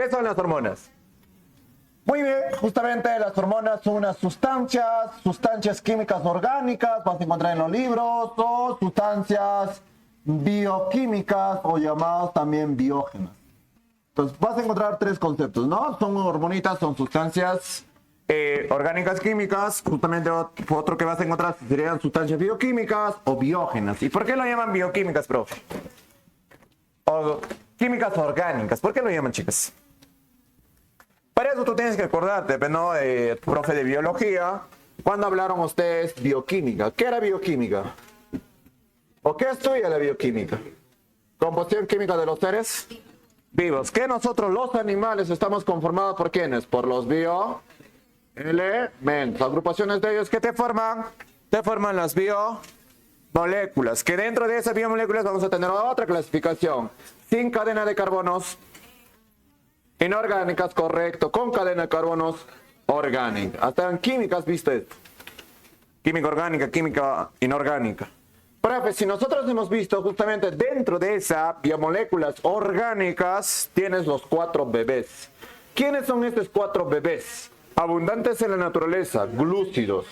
¿Qué son las hormonas? Muy bien, justamente las hormonas son unas sustancias químicas orgánicas, vas a encontrar en los libros, o sustancias bioquímicas o llamadas también biógenas. Entonces vas a encontrar tres conceptos, ¿no? Son hormonitas, son sustancias orgánicas químicas, justamente otro que vas a encontrar serían sustancias bioquímicas o biógenas. ¿Y por qué lo llaman bioquímicas, profe? O químicas orgánicas, ¿por qué lo llaman, chicas? Para eso tú tienes que acordarte, ¿no? Profe de biología, cuando hablaron ustedes bioquímica. ¿Qué era bioquímica? ¿O qué estudia la bioquímica? Composición química de los seres vivos. Que nosotros los animales estamos conformados por ¿quiénes? Por los bioelementos. Agrupaciones de ellos que te forman las biomoléculas. Que dentro de esas biomoléculas vamos a tener otra clasificación. Sin cadena de carbonos. Inorgánicas, correcto, con cadena de carbonos orgánica. Hasta en química has visto esto. Química orgánica, química inorgánica. Profe, si nosotros hemos visto justamente dentro de esas biomoléculas orgánicas, tienes los 4 bebés. ¿Quiénes son estos 4 bebés? Abundantes en la naturaleza, glúcidos,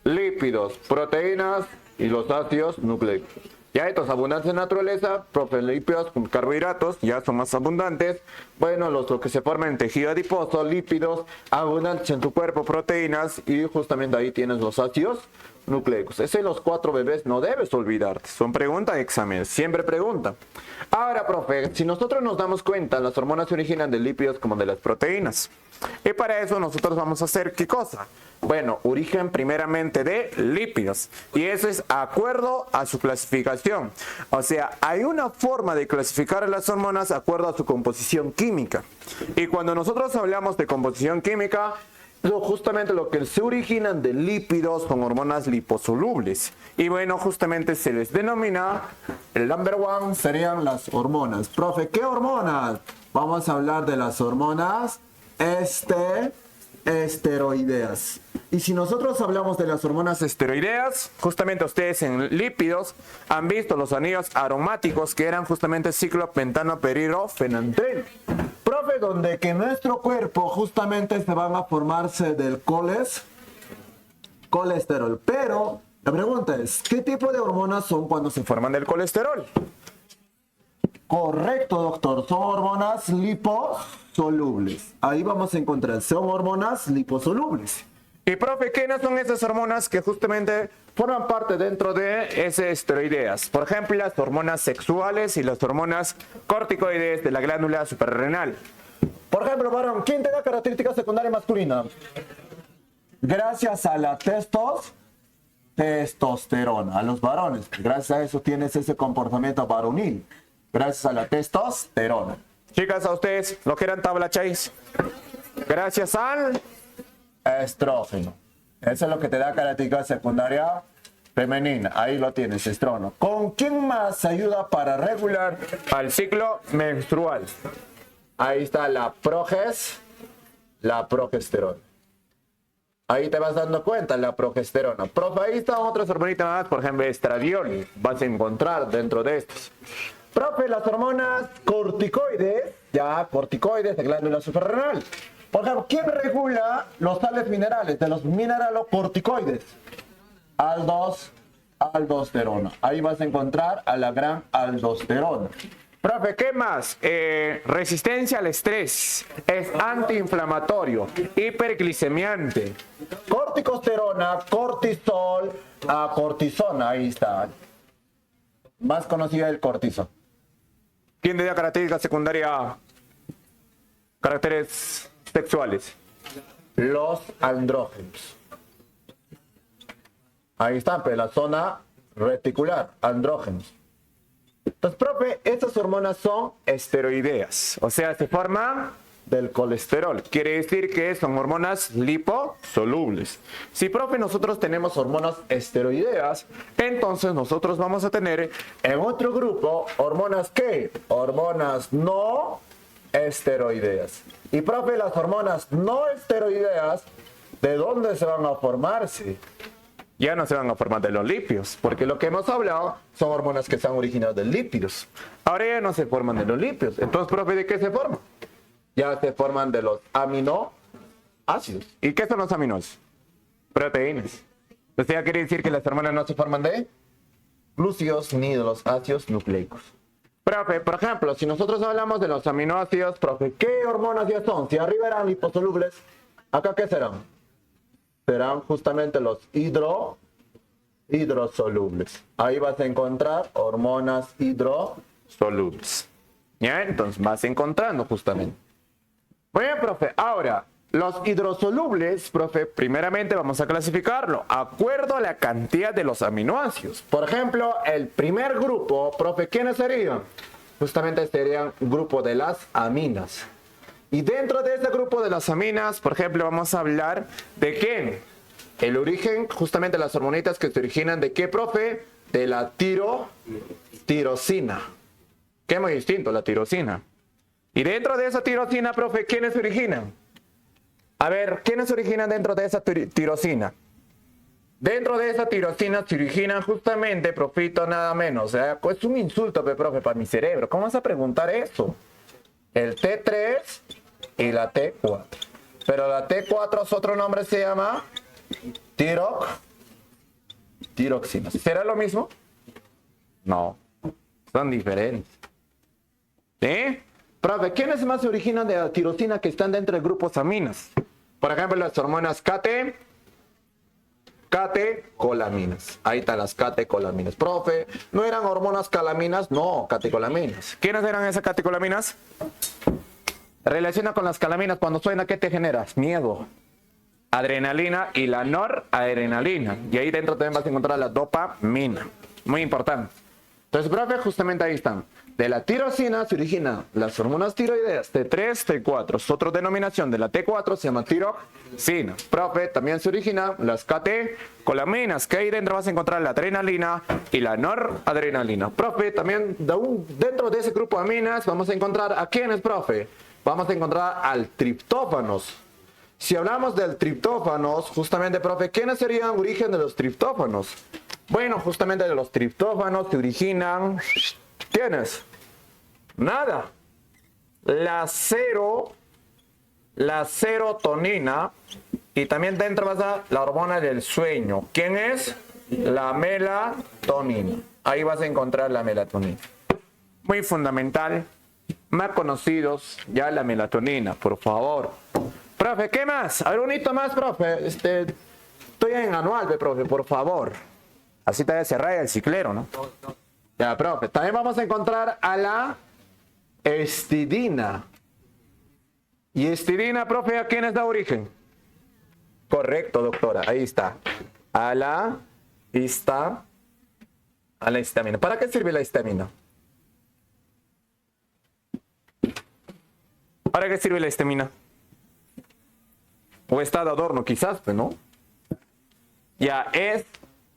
lípidos, proteínas y los ácidos nucleicos. Ya estos abundantes en naturaleza, profe, lípidos, carbohidratos, ya son más abundantes. Bueno, lo que se forma en tejido adiposo, lípidos, abundantes en tu cuerpo, proteínas, y justamente ahí tienes los ácidos nucleicos. Esos los 4 bebés no debes olvidarte. Son preguntas de examen, siempre pregunta. Ahora, profe, si nosotros nos damos cuenta, las hormonas se originan de lípidos como de las proteínas. Y para eso nosotros vamos a hacer ¿qué cosa? Bueno, origen primeramente de lípidos. Y eso es acuerdo a su clasificación. O sea, hay una forma de clasificar a las hormonas de acuerdo a su composición química. Y cuando nosotros hablamos de composición química, justamente lo que se originan de lípidos son hormonas liposolubles. Y bueno, justamente se les denomina, el number one serían las hormonas. Profe, ¿qué hormonas? Vamos a hablar de las hormonas esteroideas. Y si nosotros hablamos de las hormonas esteroideas, justamente ustedes en lípidos han visto los anillos aromáticos que eran justamente ciclopentano perirofenantreno. Profe, donde que nuestro cuerpo justamente se van a formarse del colesterol. Pero la pregunta es, ¿qué tipo de hormonas son cuando se forman del colesterol? Correcto, doctor. Son hormonas liposolubles. Ahí vamos a encontrar, son hormonas liposolubles. Y profe, ¿qué no son esas hormonas que justamente forman parte dentro de esas esteroideas? Por ejemplo, las hormonas sexuales y las hormonas corticoides de la glándula suprarrenal. Por ejemplo, varón, ¿quién te da característica secundaria masculina? Gracias a la testosterona. A los varones, gracias a eso tienes ese comportamiento varonil. Gracias a la testosterona. Chicas, a ustedes, ¿lo que eran tabla chase? Gracias al estrógeno. Eso es lo que te da característica secundaria femenina. Ahí lo tienes, estrógeno. ¿Con quién más se ayuda para regular al ciclo menstrual? Ahí está la progesterona. Ahí te vas dando cuenta, la progesterona. Profe, ahí están otras hormonitas más, por ejemplo, estradiol. Vas a encontrar dentro de estos. Profe, las hormonas corticoides, corticoides de glándula suprarrenal. Por ejemplo, ¿quién regula los sales minerales de los mineralocorticoides? Aldosterona. Ahí vas a encontrar a la gran aldosterona. Profe, ¿qué más? Resistencia al estrés, es antiinflamatorio, hiperglicemiante. Corticosterona, cortisol, cortisona, ahí está. Más conocida el cortisol. ¿Quién le da característica secundaria? Caracteres sexuales. Los andrógenos. Ahí está, pero la zona reticular, andrógenos. Entonces, profe, estas hormonas son esteroideas, o sea, se forman del colesterol. Quiere decir que son hormonas liposolubles. Si, profe, nosotros tenemos hormonas esteroideas, entonces nosotros vamos a tener en otro grupo hormonas ¿qué? Hormonas no esteroideas. Y, profe, las hormonas no esteroideas, ¿de dónde se van a formarse? Ya no se van a formar de los lípidos, porque lo que hemos hablado son hormonas que se han originado de lípidos. Ahora ya no se forman de los lípidos. Entonces, profe, ¿de qué se forman? ya se forman de los aminoácidos. ¿Y qué son los aminoácidos? Proteínas. Entonces ya quiere decir que las hormonas no se forman de glúcidos ni de los ácidos nucleicos. Profe, por ejemplo, si nosotros hablamos de los aminoácidos, profe, ¿qué hormonas ya son? Si arriba eran liposolubles, ¿acá qué serán? Serán justamente los hidrosolubles. Ahí vas a encontrar hormonas hidrosolubles. ¿Ya? Entonces vas encontrando justamente. Muy bien, profe. Ahora, los hidrosolubles, profe, primeramente vamos a clasificarlo de acuerdo a la cantidad de los aminoácidos. Por ejemplo, el primer grupo, profe, ¿quiénes serían? Justamente serían grupo de las aminas. Y dentro de este grupo de las aminas, por ejemplo, vamos a hablar de qué. El origen, justamente las hormonitas que se originan de qué, profe? De la tirosina. Que es muy distinto, la tirosina. Y dentro de esa tirosina, profe, ¿quiénes se originan? A ver, ¿quiénes se originan dentro de esa tirosina? Dentro de esa tirosina se originan justamente, profito, nada menos. O sea, es un insulto, profe, para mi cerebro. ¿Cómo vas a preguntar eso? El T3 y la T4. Pero la T4 es otro nombre, se llama tiroxina. ¿Será lo mismo? No, son diferentes. ¿Sí? Profe, ¿quiénes más se originan de la tirosina que están dentro de grupos aminas? Por ejemplo, las hormonas catecolaminas. Ahí están las catecolaminas. Profe, ¿no eran hormonas calaminas? No, catecolaminas. ¿Quiénes eran esas catecolaminas? Relaciona con las calaminas. Cuando suena, ¿qué te generas? Miedo. Adrenalina y la noradrenalina. Y ahí dentro también vas a encontrar la dopamina. Muy importante. Entonces, profe, justamente ahí están. De la tirosina se originan las hormonas tiroideas T3, T4. Es otra denominación de la T4, se llama tiroxina. Profe, también se originan las catecolaminas, que ahí dentro vas a encontrar la adrenalina y la noradrenalina. Profe, también dentro de ese grupo de aminas vamos a encontrar a quiénes, profe. Vamos a encontrar al triptófanos. Si hablamos del triptófanos, justamente, profe, ¿quiénes serían origen de los triptófanos? Bueno, justamente de los triptófanos se originan... ¿Quiénes? Nada. La serotonina y también dentro vas a la hormona del sueño. ¿Quién es? La melatonina. Ahí vas a encontrar la melatonina. Muy fundamental. Más conocidos ya la melatonina, por favor. Profe, ¿qué más? A ver, un hito más, profe. Estoy en anual, profe, por favor. Así te se raya el ciclero, ¿no? Ya, profe. También vamos a encontrar a la histidina. ¿Y histidina, profe, a quién da origen? Correcto, doctora. Ahí está. A la histamina. ¿Para qué sirve la histamina? ¿Para qué sirve la histamina? O está de adorno, quizás, ¿no? Ya, es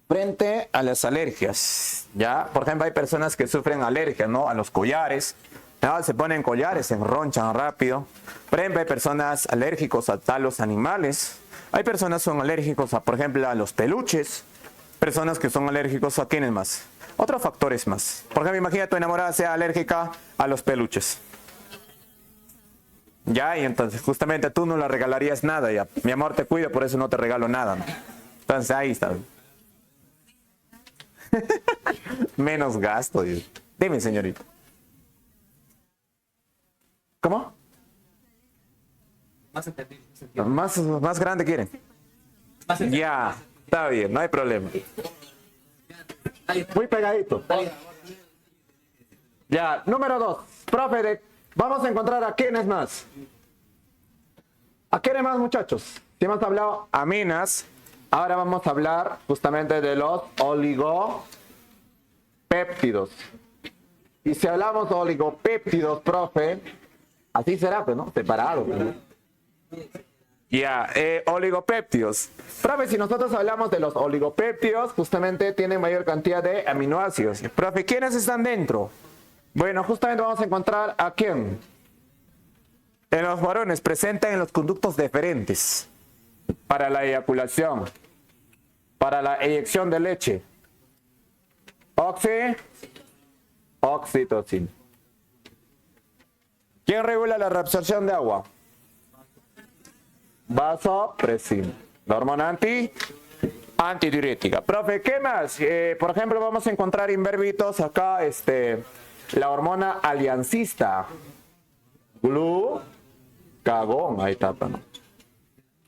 frente a las alergias. Ya, por ejemplo, hay personas que sufren alergias, ¿no? A los collares. ¿No? Se ponen collares, se enronchan rápido. Por ejemplo, hay personas alérgicos a los animales. Hay personas que son alérgicos a, por ejemplo, a los peluches. Personas que son alérgicos a ¿quiénes más? Otros factores más. Por ejemplo, imagina tu enamorada sea alérgica a los peluches. Ya, y entonces justamente tú no le regalarías nada. Ya, mi amor, te cuido, por eso no te regalo nada, ¿no? Entonces ahí está. Menos gasto. Dios. Dime, señorita. ¿Cómo? Más entendido. Más grande quieren. Ya, está bien, no hay problema. Muy pegadito. Ya, número 2. Profe, vamos a encontrar a quiénes más. ¿A quiénes más, muchachos? Si hemos hablado aminas, ahora vamos a hablar justamente de los oligopéptidos. Y si hablamos de oligopéptidos, profe, así será, pues, ¿no? Separado. Ya, oligopéptidos. Profe, si nosotros hablamos de los oligopéptidos, justamente tienen mayor cantidad de aminoácidos. Profe, ¿quiénes están dentro? Bueno, justamente vamos a encontrar a quién. En los varones presentan en los conductos deferentes para la eyaculación, para la eyección de leche. Oxitocina. ¿Quién regula la reabsorción de agua? Vasopresina. La hormona antidiurética. Profe, ¿qué más? Por ejemplo, vamos a encontrar inverbitos acá, la hormona aliancista. Glucagón. Ahí está, ¿no?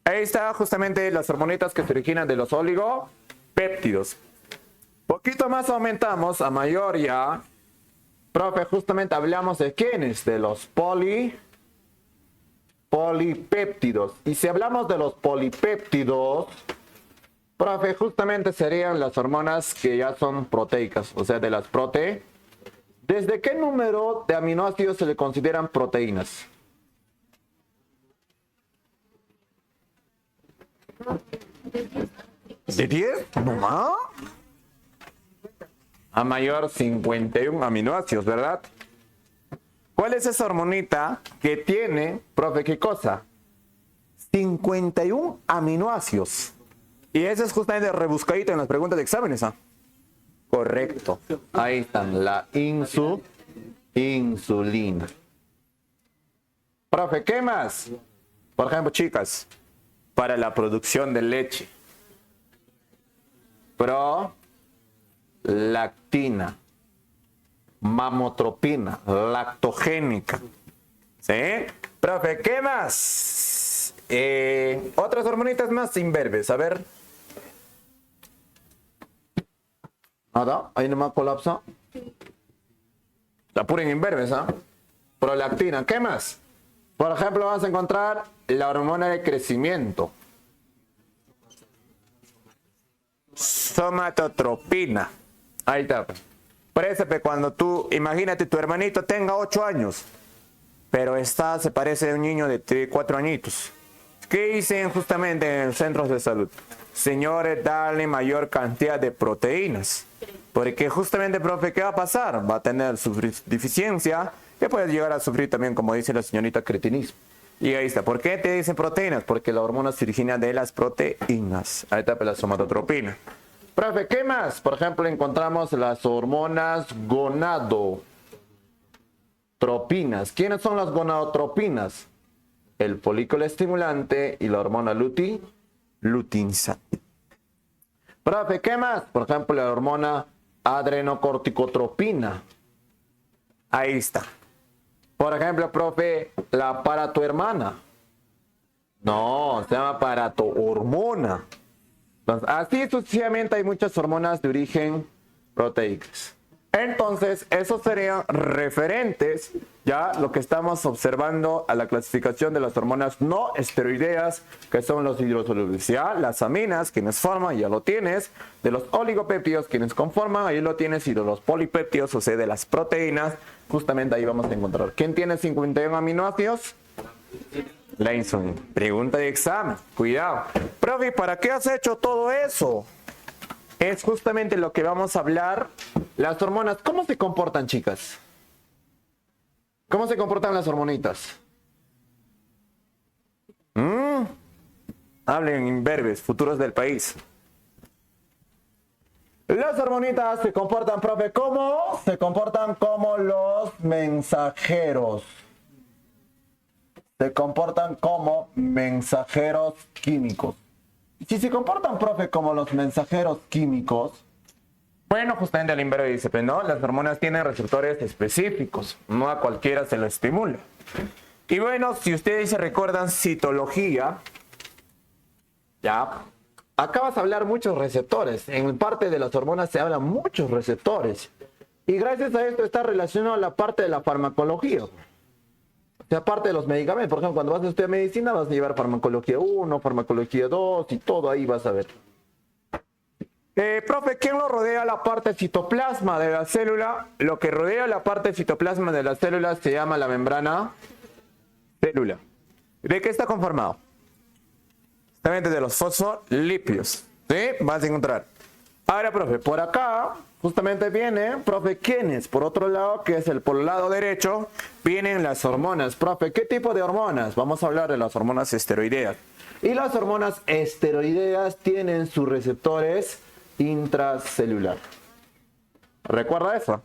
Ahí está justamente las hormonitas que se originan de los oligopéptidos. Poquito más aumentamos a mayor ya. Profe, justamente hablamos de quiénes, de los polipéptidos. Y si hablamos de los polipéptidos, profe, justamente serían las hormonas que ya son proteicas, o sea, de las ¿Desde qué número de aminoácidos se le consideran proteínas? ¿De 10? ¿No más? A mayor 51 aminoácidos, ¿verdad? ¿Cuál es esa hormonita que tiene, profe, qué cosa? 51 aminoácidos. Y eso es justamente rebuscadito en las preguntas de exámenes, ¿ah? Correcto. Ahí están, la insulina. Profe, ¿qué más? Por ejemplo, chicas, para la producción de leche. Prolactina, mamotropina, lactogénica. ¿Sí? Profe, ¿qué más? Otras hormonitas más imberbes. A ver. Nada, ahí nomás colapsa. La pura en imberbes, ¿ah? Prolactina, ¿qué más? Por ejemplo, vamos a encontrar la hormona de crecimiento. Somatotropina. Ahí está. Por eso, cuando tú, imagínate, tu hermanito tenga 8 años, pero se parece a un niño de 4 añitos. ¿Qué dicen justamente en los centros de salud? Señores, darle mayor cantidad de proteínas. Porque justamente, profe, ¿qué va a pasar? Va a tener su deficiencia, que puede llegar a sufrir también, como dice la señorita, cretinismo. Y ahí está. ¿Por qué te dicen proteínas? Porque la hormona se origina de las proteínas. Ahí está la somatotropina. Profe, ¿qué más? Por ejemplo, encontramos las hormonas gonadotropinas. ¿Quiénes son las gonadotropinas? El folículo estimulante y la hormona luteinizante. Profe, ¿qué más? Por ejemplo, la hormona adrenocorticotropina. Ahí está. Por ejemplo, profe, la paratohormona. No, se llama paratohormona. Entonces, así sucesivamente hay muchas hormonas de origen proteicas. Entonces, esos serían referentes, ya lo que estamos observando a la clasificación de las hormonas no esteroideas, que son los hidrosolubles. Ya las aminas, quienes forman, ya lo tienes. De los oligopéptidos, quienes conforman, ahí lo tienes. Y de los polipéptidos, o sea, de las proteínas, justamente ahí vamos a encontrar. ¿Quién tiene 51 aminoácidos? La insulina. Pregunta de examen. Cuidado. Profe, ¿para qué has hecho todo eso? Es justamente lo que vamos a hablar. Las hormonas, ¿cómo se comportan, chicas? ¿Cómo se comportan las hormonitas? Hablen imberbes, futuros del país. Las hormonitas se comportan, profe, ¿cómo? Se comportan como los mensajeros. Se comportan como mensajeros químicos. Si se comportan, profe, como los mensajeros químicos, bueno, justamente el inverbo dice, pero no, las hormonas tienen receptores específicos, no a cualquiera se lo estimula. Y bueno, si ustedes se recuerdan citología, ya, acá vas a hablar muchos receptores. En parte de las hormonas se hablan muchos receptores. Y gracias a esto está relacionado a la parte de la farmacología. O sea, parte de los medicamentos. Por ejemplo, cuando vas a estudiar medicina vas a llevar farmacología 1, farmacología 2 y todo ahí vas a ver. Profe, ¿quién lo rodea la parte citoplasma de la célula? Lo que rodea la parte citoplasma de la célula se llama la membrana célula. ¿De qué está conformado? Justamente de los fosfolípidos. ¿Sí? Vas a encontrar. Ahora, profe, por acá justamente viene, profe, ¿quiénes? Por otro lado, que es por el lado derecho, vienen las hormonas. Profe, ¿qué tipo de hormonas? Vamos a hablar de las hormonas esteroideas. Y las hormonas esteroideas tienen sus receptores intracelular. ¿Recuerda eso?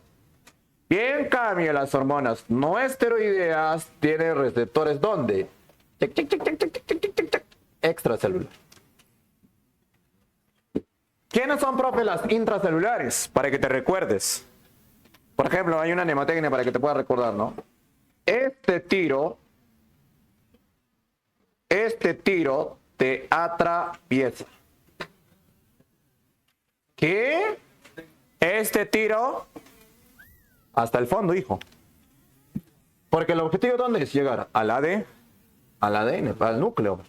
Y en cambio, las hormonas no esteroideas tienen receptores ¿dónde? Extracelular. ¿Quiénes son, profe, las intracelulares? Para que te recuerdes. Por ejemplo, hay una mnemotecnia para que te puedas recordar, ¿no? Este tiro te atraviesa. ¿Qué? Este tiro hasta el fondo, hijo. Porque el objetivo, ¿dónde es? Llegar al ADN, al núcleo.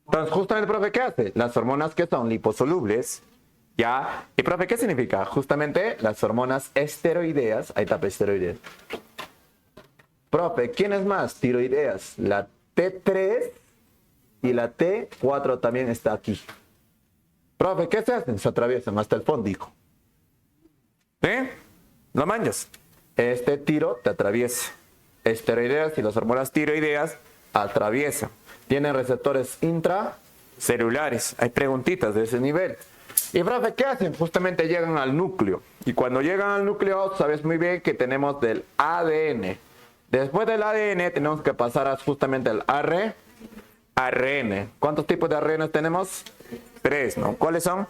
Entonces, justamente, profe, ¿qué hace? Las hormonas que son liposolubles, ¿ya? Y, profe, ¿qué significa? Justamente las hormonas esteroideas. Ahí está, esteroideas. Profe, ¿quién es más? Tiroideas. La T3 y la T4 también está aquí. Profe, ¿qué se hacen? Se atraviesan hasta el fondo, hijo. ¿Sí? ¿Lo manjas? Este tiro te atraviesa. Esteroideas y las hormonas tiroideas atraviesan. Tienen receptores intracelulares. Hay preguntitas de ese nivel. Y, profe, ¿qué hacen? Justamente llegan al núcleo. Y cuando llegan al núcleo, sabes muy bien que tenemos del ADN. Después del ADN tenemos que pasar a justamente al ARN. ¿Cuántos tipos de ARN tenemos? 3, ¿no? ¿Cuáles son?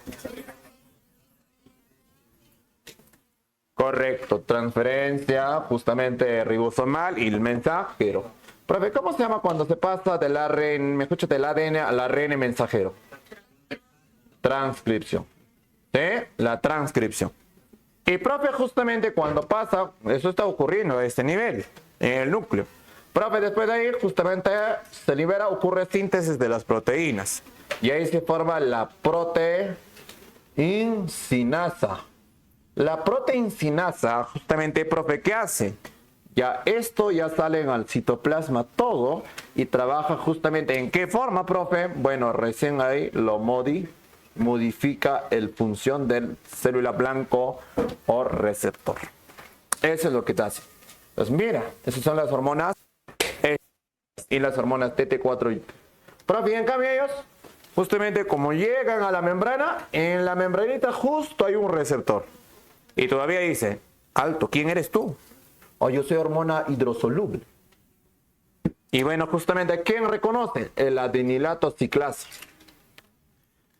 Correcto, transferencia justamente ribosomal y el mensajero. Profe, ¿cómo se llama cuando se pasa del ARN, me escucha, del ADN al ARN mensajero? Transcripción. ¿Sí? La transcripción. Y, profe, justamente cuando pasa, eso está ocurriendo a este nivel, en el núcleo. Profe, después de ahí justamente se libera, ocurre síntesis de las proteínas. Y ahí se forma la proteincinasa. La proteincinasa, justamente, profe, ¿qué hace? Ya esto ya sale al citoplasma todo y trabaja justamente ¿en qué forma, profe? Bueno, recién ahí lo modifica el función del célula blanco o receptor. Eso es lo que te hace. Pues mira, esas son las hormonas y las hormonas TT4. Profe, y en cambio ellos, justamente como llegan a la membrana, en la membranita justo hay un receptor. Y todavía dice, alto, ¿quién eres tú? O yo soy hormona hidrosoluble. Y bueno, justamente, ¿quién reconoce? El adenilato ciclasa.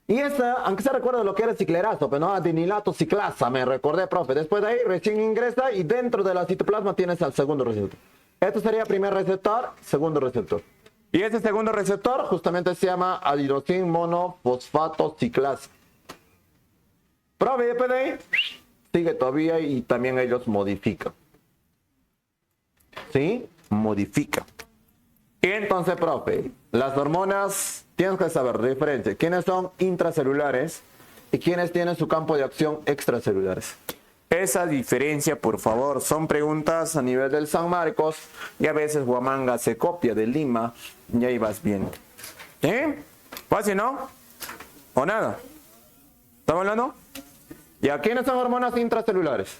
Y esa, aunque se recuerda lo que era ciclerazo, pero no, adenilato ciclasa, me recordé, profe. Después de ahí, recién ingresa y dentro de la citoplasma tienes al segundo receptor. Este sería primer receptor, segundo receptor. Y ese segundo receptor justamente se llama adenosín monofosfato ciclasa. Profe, después de ahí, sigue todavía y también ellos modifican. ¿Sí? Modifican. Y entonces, profe, las hormonas, tienes que saber la diferencia. ¿Quiénes son intracelulares y quiénes tienen su campo de acción extracelulares? Esa diferencia, por favor, son preguntas a nivel del San Marcos y a veces Huamanga se copia de Lima y ahí vas viendo. ¿Eh? ¿Fácil, no? ¿O nada? ¿Estamos hablando? ¿Y a quiénes son hormonas intracelulares?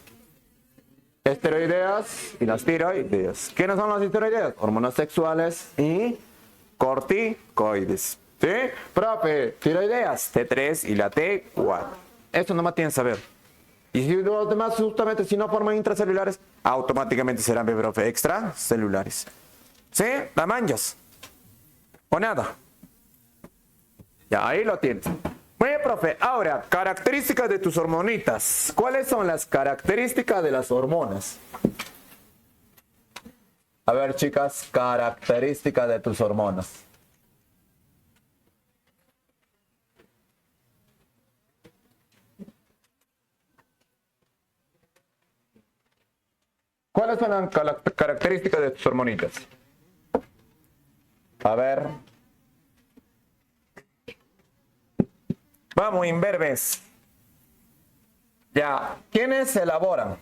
Esteroideas y las tiroideas. ¿Quiénes son las esteroideas? Hormonas sexuales y corticoides. ¿Sí? Profe, tiroideas, T3 y la T4. Eso nomás tienes que saber. Y si los demás justamente si no forman intracelulares, automáticamente serán, profe, extracelulares. ¿Sí? ¿La manjas? ¿O nada? Ya, ahí lo tienes. Muy bien, profe. Ahora, características de tus hormonitas. ¿Cuáles son las características de las hormonas? A ver, chicas, características de tus hormonas. ¿Cuáles son las características de tus hormonitas? A ver. Vamos, imberbes. Ya, ¿quiénes elaboran?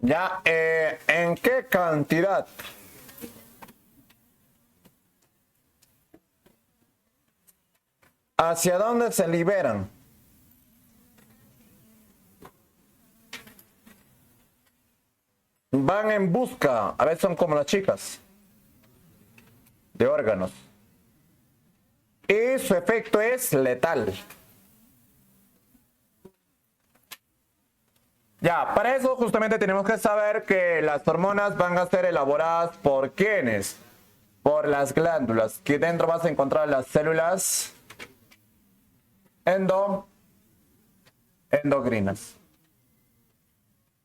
Ya, ¿en qué cantidad? ¿Hacia dónde se liberan? Van en busca, a veces son como las chicas, de órganos. y su efecto es letal. Ya, para eso justamente tenemos que saber que las hormonas van a ser elaboradas por ¿quiénes? Por las glándulas, que dentro vas a encontrar las células endocrinas.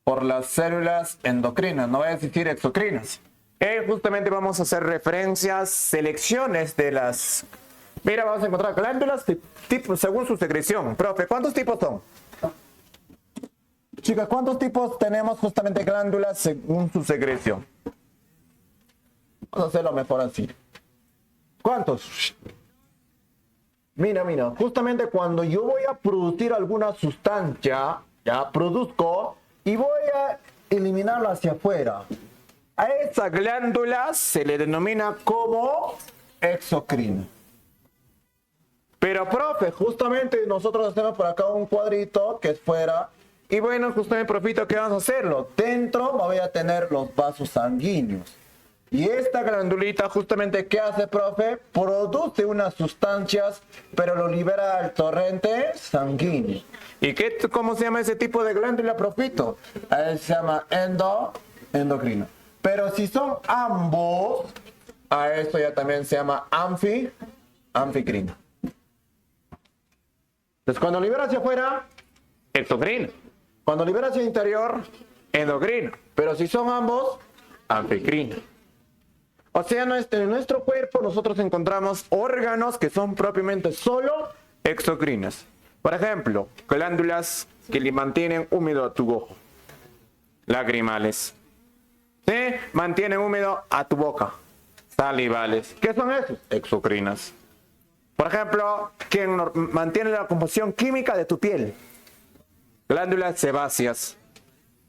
Por las células endocrinas, no voy a decir exocrinas. Justamente vamos a hacer referencias, selecciones de las... Mira, vamos a encontrar glándulas tipo, según su secreción. Profe, ¿cuántos tipos son? Chicas, ¿cuántos tipos tenemos justamente glándulas según su secreción? Vamos a hacerlo mejor así. ¿Cuántos? Mira, justamente cuando yo voy a producir alguna sustancia, ya produzco y voy a eliminarla hacia afuera. A esa glándula se le denomina como exocrina. Pero, profe, justamente nosotros hacemos por acá un cuadrito que es fuera. Y bueno, justamente, profito, ¿qué vamos a hacerlo? Dentro voy a tener los vasos sanguíneos. Y esta glandulita, justamente, ¿qué hace, profe? Produce unas sustancias, pero lo libera al torrente sanguíneo. ¿Y cómo se llama ese tipo de glándula, profito? Se llama endocrina. Pero si son ambos, a esto ya también se llama anficrina. Entonces, cuando libera hacia afuera, exocrina. Cuando libera hacia el interior, endocrina. Pero si son ambos, anficrina. O sea, en nuestro cuerpo nosotros encontramos órganos que son propiamente solo exocrinas. Por ejemplo, glándulas que le mantienen húmedo a tu ojo. Lagrimales. ¿Sí? Mantienen húmedo a tu boca. Salivales. ¿Qué son esos? Exocrinas. Por ejemplo, quien mantiene la composición química de tu piel. Glándulas sebáceas.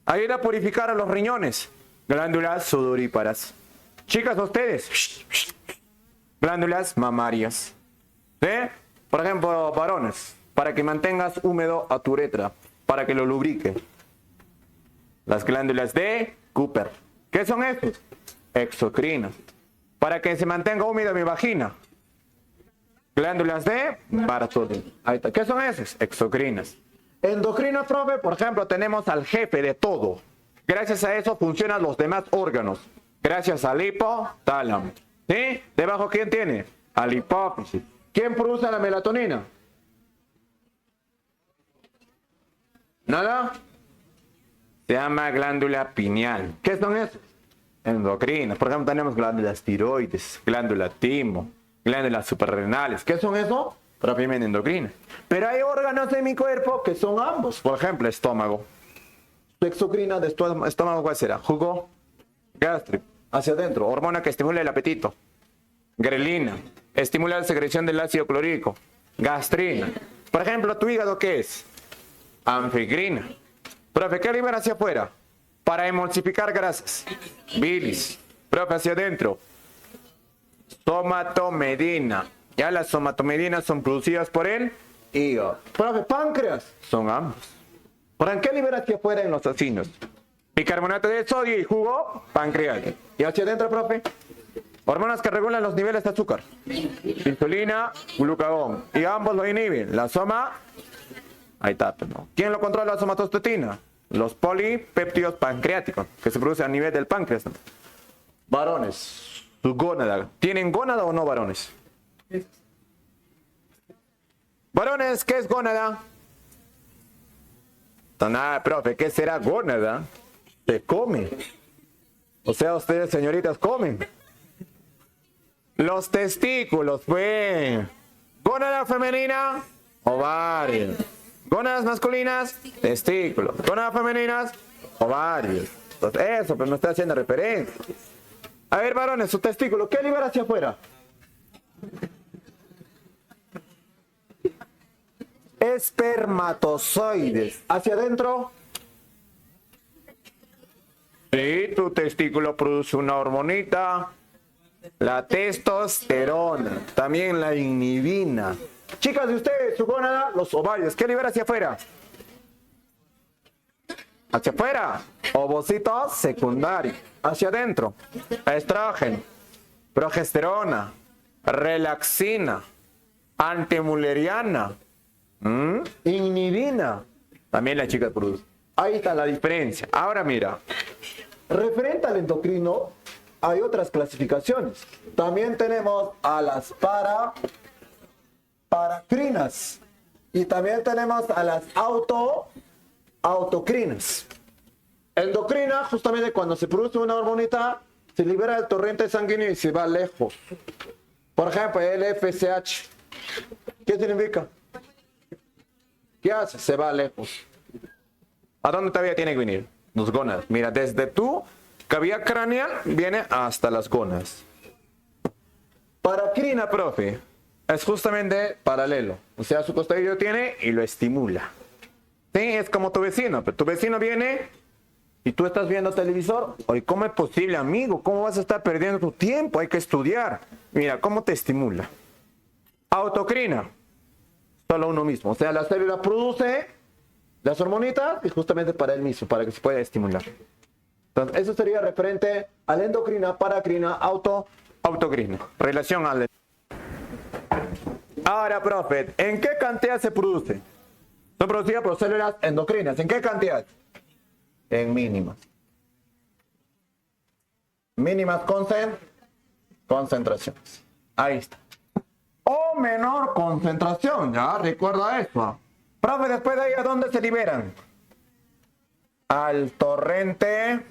Ayuda a purificar a los riñones. Glándulas sudoríparas. Chicas, ustedes. Glándulas mamarias. ¿Sí? Por ejemplo, varones. Para que mantengas húmedo a tu uretra. Para que lo lubrique. Las glándulas de Cooper. ¿Qué son estos? Exocrinas. Para que se mantenga húmeda mi vagina. Glándulas de Bartholin. Ahí está. ¿Qué son esos? Exocrinas. Endocrina, profe, por ejemplo, tenemos al jefe de todo. Gracias a eso funcionan los demás órganos. Gracias al hipotálamo. ¿Sí? ¿Debajo quién tiene? Al hipófisis. ¿Quién produce la melatonina? ¿Nada? Se llama glándula pineal. ¿Qué son esos? Endocrinas. Por ejemplo, tenemos glándulas tiroides, glándula timo, glándulas suprarrenales. ¿Qué son eso? Propiamente endocrinas. Pero hay órganos de mi cuerpo que son ambos. Por ejemplo, estómago. Su exocrina de estómago, ¿cuál será? Jugo gástrico. Hacia adentro. Hormona que estimula el apetito. Grelina. Estimula la secreción del ácido clorhídrico. Gastrina. Por ejemplo, ¿tu hígado qué es? Anficrina. Profe, ¿qué libera hacia afuera? Para emulsificar grasas. Bilis. Profe, hacia adentro. Somatomedina. Ya las somatomedinas son producidas por el hígado. Profe, páncreas. Son ambos. ¿Por qué libera hacia afuera en los acinos? Bicarbonato de sodio y jugo pancreático. ¿Y hacia adentro, profe? Hormonas que regulan los niveles de azúcar. Insulina, glucagón. Y ambos lo inhiben. La soma... Ahí está. ¿No? ¿Quién lo controla la somatostatina? Los polipéptidos pancreáticos, que se producen a nivel del páncreas. Varones. Su gónada. ¿Tienen gónada o no varones? Varones, ¿qué es gónada? Nada, profe, ¿qué será gónada? Se come. O sea, ustedes, señoritas, comen. Los testículos, pues. Gónada femenina, ovario. Gónadas masculinas, testículos. Gónadas femeninas, ovarios. Entonces, eso, pero no estoy haciendo referencia. A ver, varones, su testículo, ¿qué libera hacia afuera? Espermatozoides. ¿Hacia adentro? Sí, tu testículo produce una hormonita, la testosterona, también la inhibina. Chicas de ustedes, su gónada, los ovarios. ¿Qué libera hacia afuera? Hacia afuera, ovocito secundario. Hacia adentro, estrógeno, progesterona, relaxina. Antimuleriana. Inhibina. También las chicas producen. Ahí está la diferencia. Ahora mira. Referente al endocrino, hay otras clasificaciones. También tenemos a las paracrinas. Y también tenemos a las autocrinas. Endocrina, justamente cuando se produce una hormonita, se libera el torrente sanguíneo y se va lejos. Por ejemplo, el FSH. ¿Qué significa? ¿Qué hace? Se va lejos. ¿A dónde todavía tiene que venir? Los gónadas. Mira, desde tu cavidad craneal viene hasta las gónadas. Paracrina, profe, es justamente paralelo. O sea, su costadillo tiene y lo estimula. Sí, es como tu vecino. Pero tu vecino viene y tú estás viendo televisor. Oye, ¿cómo es posible, amigo? ¿Cómo vas a estar perdiendo tu tiempo? Hay que estudiar. Mira, ¿cómo te estimula? Autocrina. Solo uno mismo. O sea, la célula produce las hormonitas y justamente para él mismo, para que se pueda estimular. Entonces, eso sería referente a la endocrina, paracrina, autocrina. Relación al... Ahora, profe, ¿en qué cantidad se produce? Son producidas por células endocrinas. ¿En qué cantidad? En mínimas. Mínimas concentraciones. Ahí está. O menor concentración, ¿ya? Recuerda eso. Profe, después de ahí, ¿a dónde se liberan? Al torrente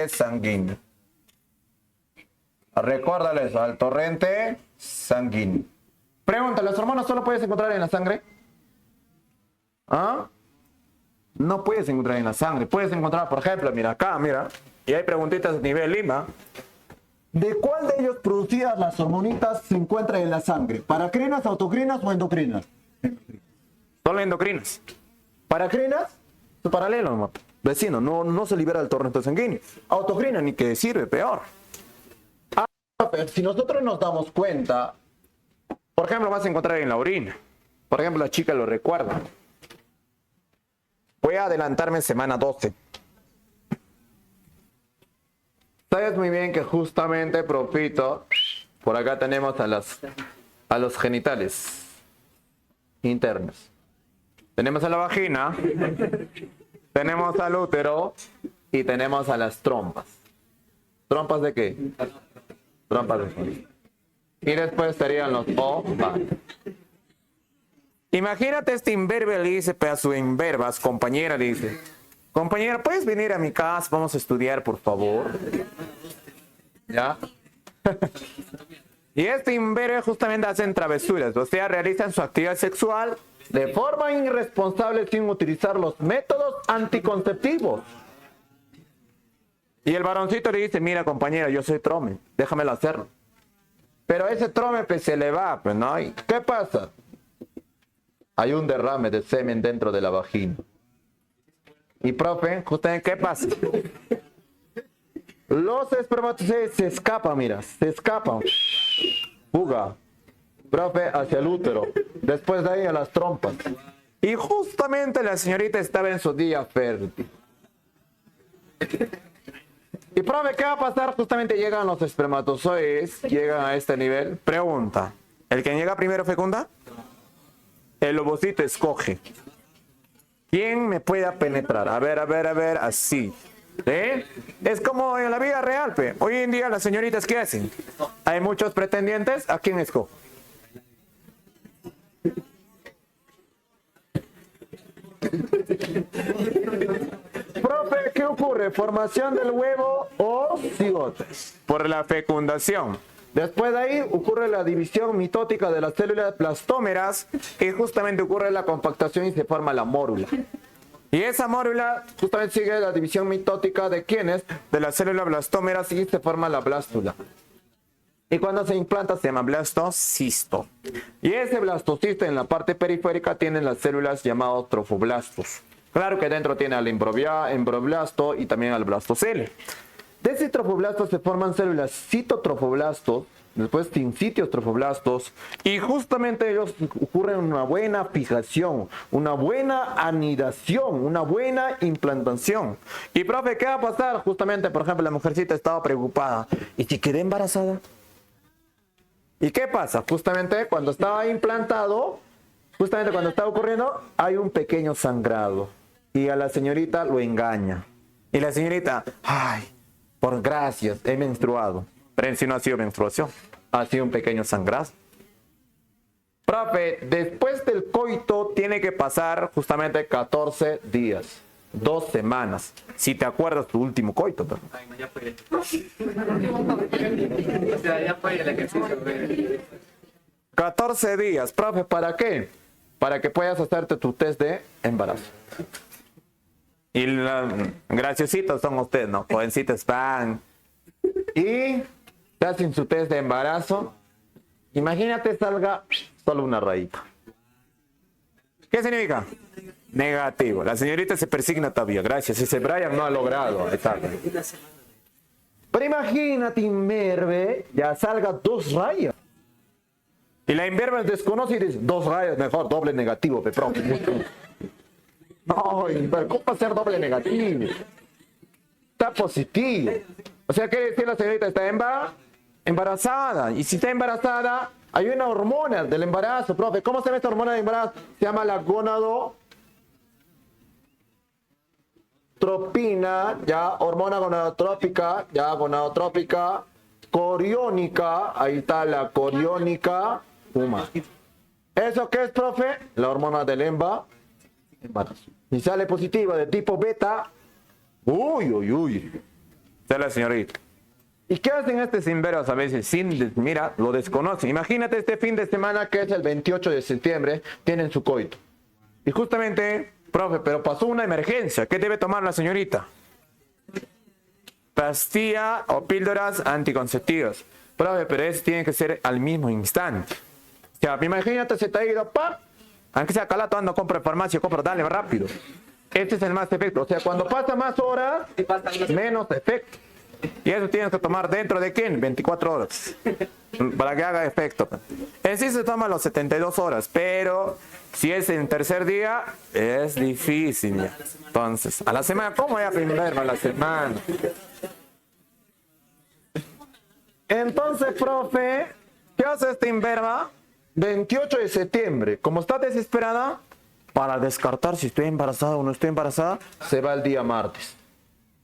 sanguíneo. Recuérdale eso, al torrente sanguíneo. Pregunta, ¿las hormonas solo puedes encontrar en la sangre? ¿Ah? No puedes encontrar en la sangre. Puedes encontrar, por ejemplo, mira acá, mira. Y hay preguntitas a nivel Lima. ¿De cuál de ellos producidas las hormonitas se encuentran en la sangre? ¿Paracrinas, autocrinas o endocrinas? Solo endocrinas. ¿Paracrinas? Es paralelo, nomás. Vecino, no se libera el torrente sanguíneo. Autocrina, ni que sirve, peor. Si nosotros nos damos cuenta, por ejemplo, vas a encontrar en la orina. Por ejemplo, la chica lo recuerda. Voy a adelantarme en semana 12. Sabes muy bien que justamente, profito, por acá tenemos a los genitales internos. Tenemos a la vagina, tenemos al útero y tenemos a las trompas. ¿Trompas de qué? Trompas de fondo. Y después serían los ovarios. Imagínate este imberbe, le dice a su imberbas, compañera, le dice: compañera, ¿puedes venir a mi casa? Vamos a estudiar, por favor. ¿Ya? Y este imberbe justamente hacen travesuras, o sea, realizan su actividad sexual de forma irresponsable sin utilizar los métodos anticonceptivos. Y el varoncito le dice: mira, compañera, yo soy trome, déjamelo hacerlo. Pero ese trome pues, se le va, pues, ¿no? ¿Y qué pasa? Hay un derrame de semen dentro de la vagina. Y, profe, justamente, ¿qué pasa? Los espermatozoides se escapan, mira, se escapan. Fuga, profe, hacia el útero. Después de ahí a las trompas. Y justamente la señorita estaba en su día fértil. Y, profe, ¿qué va a pasar? Justamente llegan los espermatozoides, llegan a este nivel. Pregunta, ¿el que llega primero fecunda? El ovocito escoge. ¿Quién me pueda penetrar? A ver, así. ¿Sí? Es como en la vida real, pe. Hoy en día las señoritas, ¿qué hacen? Hay muchos pretendientes, ¿a quién escoge? Profe, ¿qué ocurre? ¿Formación del huevo o cigote? Por la fecundación. Después de ahí ocurre la división mitótica de las células blastómeras, que justamente ocurre la compactación y se forma la mórula. Y esa mórula justamente sigue la división mitótica de ¿quiénes? De las células blastómeras y se forma la blástula. Y cuando se implanta se llama blastocisto. Y ese blastocisto en la parte periférica tiene las células llamadas trofoblastos. Claro que dentro tiene al embroblasto y también al blastocele. De ese trofoblasto se forman células citotrofoblastos, después sincitios trofoblastos, y justamente ellos ocurren una buena fijación, una buena anidación, una buena implantación. Y, profe, ¿qué va a pasar? Justamente, por ejemplo, la mujercita estaba preocupada. ¿Y si quedé embarazada? ¿Y qué pasa? Justamente cuando estaba implantado, justamente cuando está ocurriendo, hay un pequeño sangrado. Y a la señorita lo engaña. Y la señorita, ay, por gracias, he menstruado. Pero en sí no ha sido menstruación, ha sido un pequeño sangrado. Profe, después del coito tiene que pasar justamente 14 días, 2 semanas. Si te acuerdas tu último coito. Pero... Ay, no, ya fue. O sea, ya fue el ejercicio. 14 días, profe, ¿para qué? Para que puedas hacerte tu test de embarazo. Y graciositos son ustedes, ¿no? Jovencitos van. Y te hacen su test de embarazo. Imagínate salga solo una rayita. ¿Qué significa? Negativo. La señorita se persigna todavía. Gracias. Ese Brian no ha logrado. Exacto. Pero imagínate, imberbe, ya salga 2 rayas. Y la inverbe desconoce y dice, 2 rayas, mejor, doble negativo, Pepro. No, pero ¿cómo va a ser doble negativo? Está positivo. O sea, quiere decir la señorita está embarazada. Y si está embarazada, hay una hormona del embarazo, profe. ¿Cómo se llama esta hormona del embarazo? Se llama la gonadotropina, ya, hormona gonadotrópica, ya, gonadotrópica, coriónica, ahí está la coriónica humana. ¿Eso qué es, profe? La hormona del embarazo. Y sale positiva de tipo beta. Uy. Esta es la señorita. ¿Y qué hacen estos inveros a veces? Mira, lo desconocen. Imagínate este fin de semana que es el 28 de septiembre, tienen su coito. Y justamente, profe, pero pasó una emergencia. ¿Qué debe tomar la señorita? Pastilla o píldoras anticonceptivas. Profe, pero eso tiene que ser al mismo instante. O sea, imagínate, se te ha ido, ¡pam! Aunque sea calato, ando, compra en farmacia, compra, dale, rápido. Este es el más efecto. O sea, cuando pasa más horas, menos efecto. Y eso tienes que tomar dentro de ¿quién? 24 horas. Para que haga efecto. En sí se toma los 72 horas, pero si es en tercer día, es difícil ya. Entonces, a la semana, ¿cómo voy a primero a la semana? Entonces, profe, ¿qué hace esta inverba? 28 de septiembre, como está desesperada, para descartar si estoy embarazada o no estoy embarazada, se va el día martes.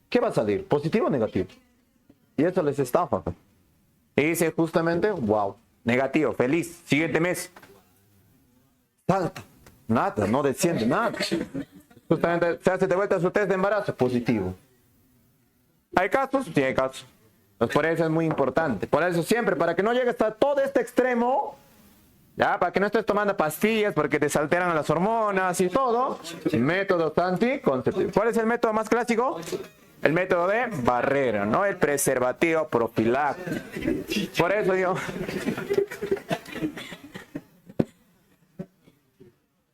¿Qué va a salir? ¿Positivo o negativo? Y eso les estafa. Y dice justamente, wow, negativo, feliz, siguiente mes. Salta, nada, no desciende, nada. Justamente se hace de vuelta su test de embarazo, positivo. ¿Hay casos? Sí, hay casos. Pues por eso es muy importante. Por eso siempre, para que no llegue hasta todo este extremo, ya, para que no estés tomando pastillas porque te alteran las hormonas y todo, métodos anticonceptivos. ¿Cuál es el método más clásico? El método de barrera, ¿no? El preservativo profiláctico. Por eso yo...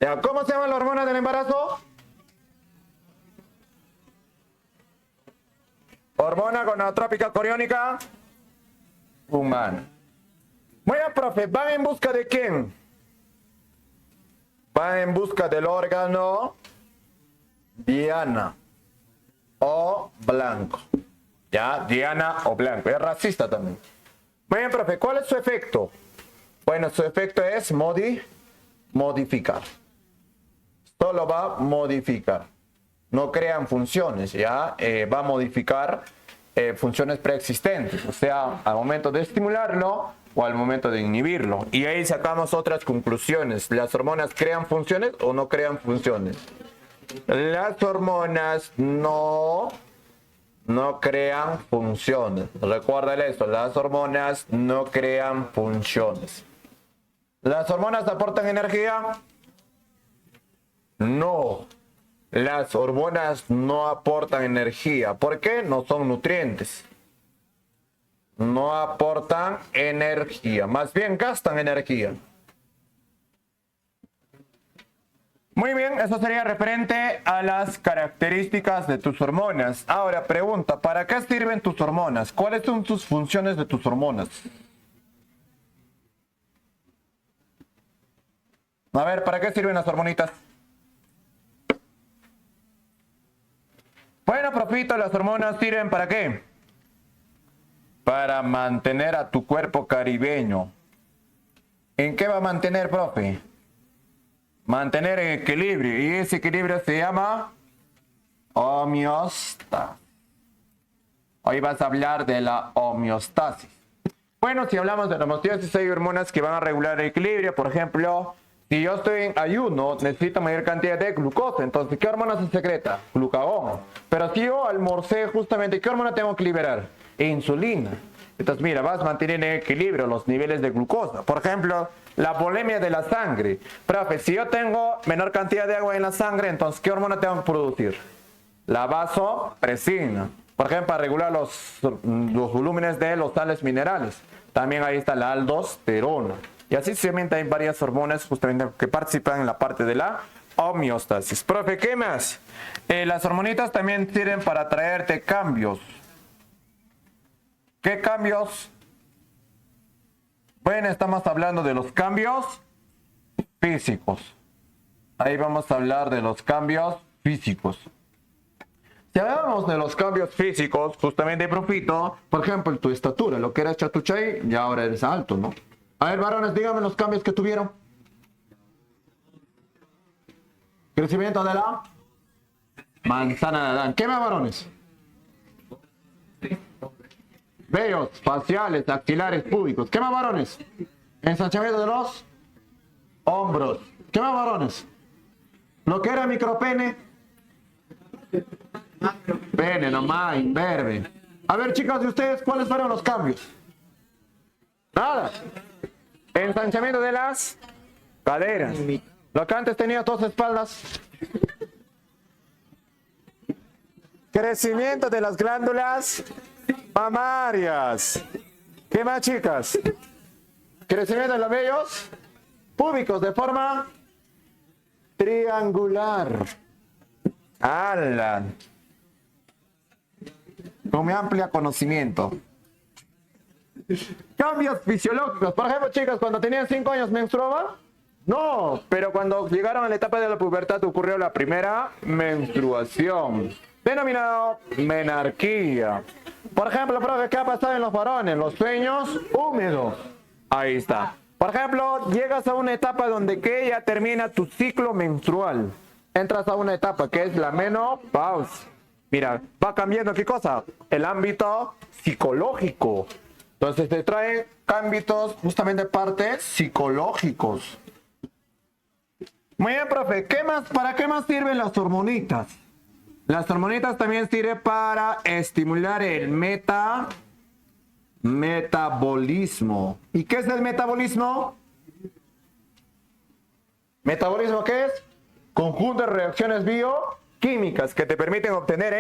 Ya, ¿cómo se llama la hormona del embarazo? Hormona gonadotrópica coriónica humana. Bueno, profe, ¿van en busca de quién? Van en busca del órgano diana o blanco. ¿Ya? Diana o blanco. Es racista también. Bueno, profe, ¿cuál es su efecto? Bueno, su efecto es modificar. Solo va a modificar. No crean funciones, ¿ya? Va a modificar funciones preexistentes. O sea, al momento de estimularlo o al momento de inhibirlo. Y ahí sacamos otras conclusiones. ¿Las hormonas crean funciones o no crean funciones? Las hormonas no crean funciones. Recuérdale esto, las hormonas no crean funciones. ¿Las hormonas aportan energía? No. Las hormonas no aportan energía. ¿Por qué? No son nutrientes. No aportan energía, más bien gastan energía. Muy bien, eso sería referente a las características de tus hormonas. Ahora, pregunta, ¿para qué sirven tus hormonas? ¿Cuáles son tus funciones de tus hormonas? A ver, ¿para qué sirven las hormonitas? Bueno, profito, las hormonas sirven ¿para qué? Para mantener a tu cuerpo caribeño. ¿En qué va a mantener, profe? Mantener en equilibrio. Y ese equilibrio se llama homeostasis. Hoy vas a hablar de la homeostasis. Bueno, si hablamos de la homeostasis, hay hormonas que van a regular el equilibrio. Por ejemplo, si yo estoy en ayuno, necesito mayor cantidad de glucosa. Entonces, ¿qué hormona se secreta? Glucagón. Pero si yo almorcé justamente, ¿qué hormona tengo que liberar? Insulina. Entonces, mira, vas a mantener en equilibrio los niveles de glucosa. Por ejemplo, la volemia de la sangre. Profe, si yo tengo menor cantidad de agua en la sangre, entonces, ¿qué hormona tengo que producir? La vasopresina. Por ejemplo, para regular los volúmenes de los sales minerales. También ahí está la aldosterona. Y así sucesivamente hay varias hormonas justamente que participan en la parte de la homeostasis. Profe, ¿qué más? Las hormonitas también sirven para traerte cambios. ¿Qué cambios? Bueno, estamos hablando de los cambios físicos. Ahí vamos a hablar de los cambios físicos. Si hablamos de los cambios físicos, justamente, profito, por ejemplo, tu estatura, lo que eras chatuchay, ya ahora eres alto, ¿no? A ver, varones, díganme los cambios que tuvieron. Crecimiento de la manzana de Adán. ¿Qué más, varones? Vellos, faciales, axilares, púbicos. ¿Qué más, varones? Ensanchamiento de los hombros. ¿Qué más, varones? Lo que era micropene. Pene, nomás, imberbe. A ver, chicas, de ustedes, ¿cuáles fueron los cambios? Nada. Ensanchamiento de las caderas. Lo que antes tenía dos espaldas. Crecimiento de las glándulas mamarias. ¿Qué más, chicas? Crecimiento de los vellos púbicos de forma triangular. ¡Hala! Con mi amplio conocimiento. Cambios fisiológicos. Por ejemplo, chicas, cuando tenían 5 años, ¿menstruaban? No, pero cuando llegaron a la etapa de la pubertad ocurrió la primera menstruación, denominado menarquía. Por ejemplo, profe, ¿qué ha pasado en los varones? Los sueños húmedos. Ahí está. Por ejemplo, llegas a una etapa donde que ya termina tu ciclo menstrual. Entras a una etapa que es la menopausia. Mira, va cambiando, ¿qué cosa? El ámbito psicológico. Entonces te trae ámbitos, justamente partes psicológicos. Muy bien, profe. ¿Qué más? ¿Para qué más sirven las hormonitas? Las hormonitas también sirven para estimular el metabolismo. ¿Y qué es el metabolismo? ¿Metabolismo qué es? Conjunto de reacciones bioquímicas que te permiten obtener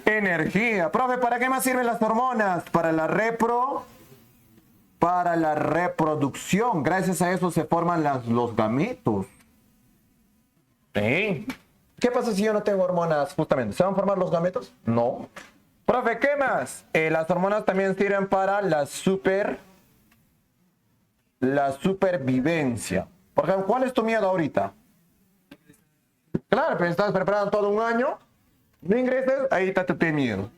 energía. Profe, ¿para qué más sirven las hormonas? Para la reproducción. Gracias a eso se forman los gametos. ¿Sí? ¿Qué pasa si yo no tengo hormonas justamente? ¿Se van a formar los gametos? No. Profe, ¿qué más? Las hormonas también sirven para la supervivencia. Por ejemplo, ¿cuál es tu miedo ahorita? Claro, pero estás preparando todo un año. No ingreses, ahí está tu miedo.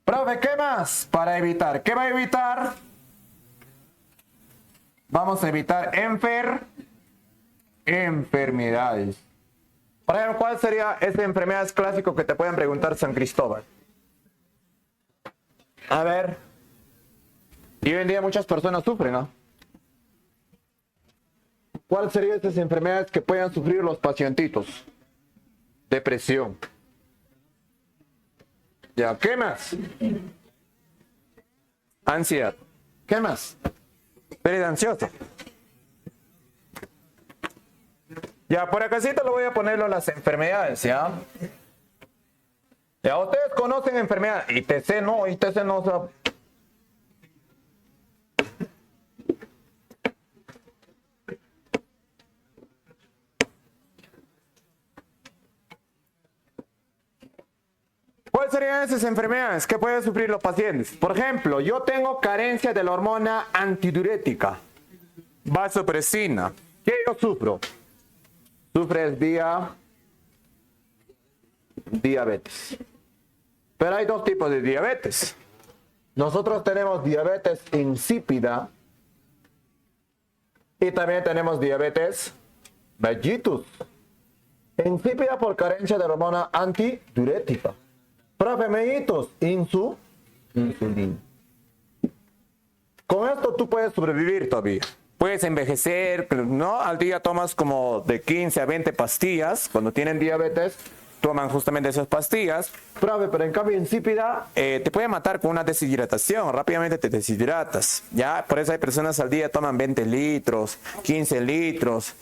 Profe, ¿qué más? Para evitar. ¿Qué va a evitar? Vamos a evitar enfermedades. Por ejemplo, ¿cuál sería esa enfermedad clásica que te pueden preguntar San Cristóbal? A ver. Y hoy en día muchas personas sufren, ¿no? ¿Cuáles serían estas enfermedades que puedan sufrir los pacientitos? Depresión. Ya, ¿qué más? Ansiedad. ¿Qué más? Pérdida ansiosa. Ya, por acácito lo voy a ponerlo las enfermedades, ¿ya? Ya, ustedes conocen enfermedades. ITC no, o sea, ¿cuáles serían esas enfermedades que pueden sufrir los pacientes? Por ejemplo, yo tengo carencia de la hormona antidiurética, vasopresina. ¿Qué yo sufro? Sufres diabetes. Pero hay dos tipos de diabetes. Nosotros tenemos diabetes insípida Y también tenemos diabetes mellitus, insípida por carencia de hormona antidiurética. Profe, mellitus, insulina. Con esto tú puedes sobrevivir todavía. Puedes envejecer, ¿no? Al día tomas como de 15 a 20 pastillas. Cuando tienen diabetes, toman justamente esas pastillas. Profe, pero en cambio insípida te puede matar con una deshidratación. Rápidamente te deshidratas. ¿Ya? Por eso hay personas al día toman 20 litros, 15 litros.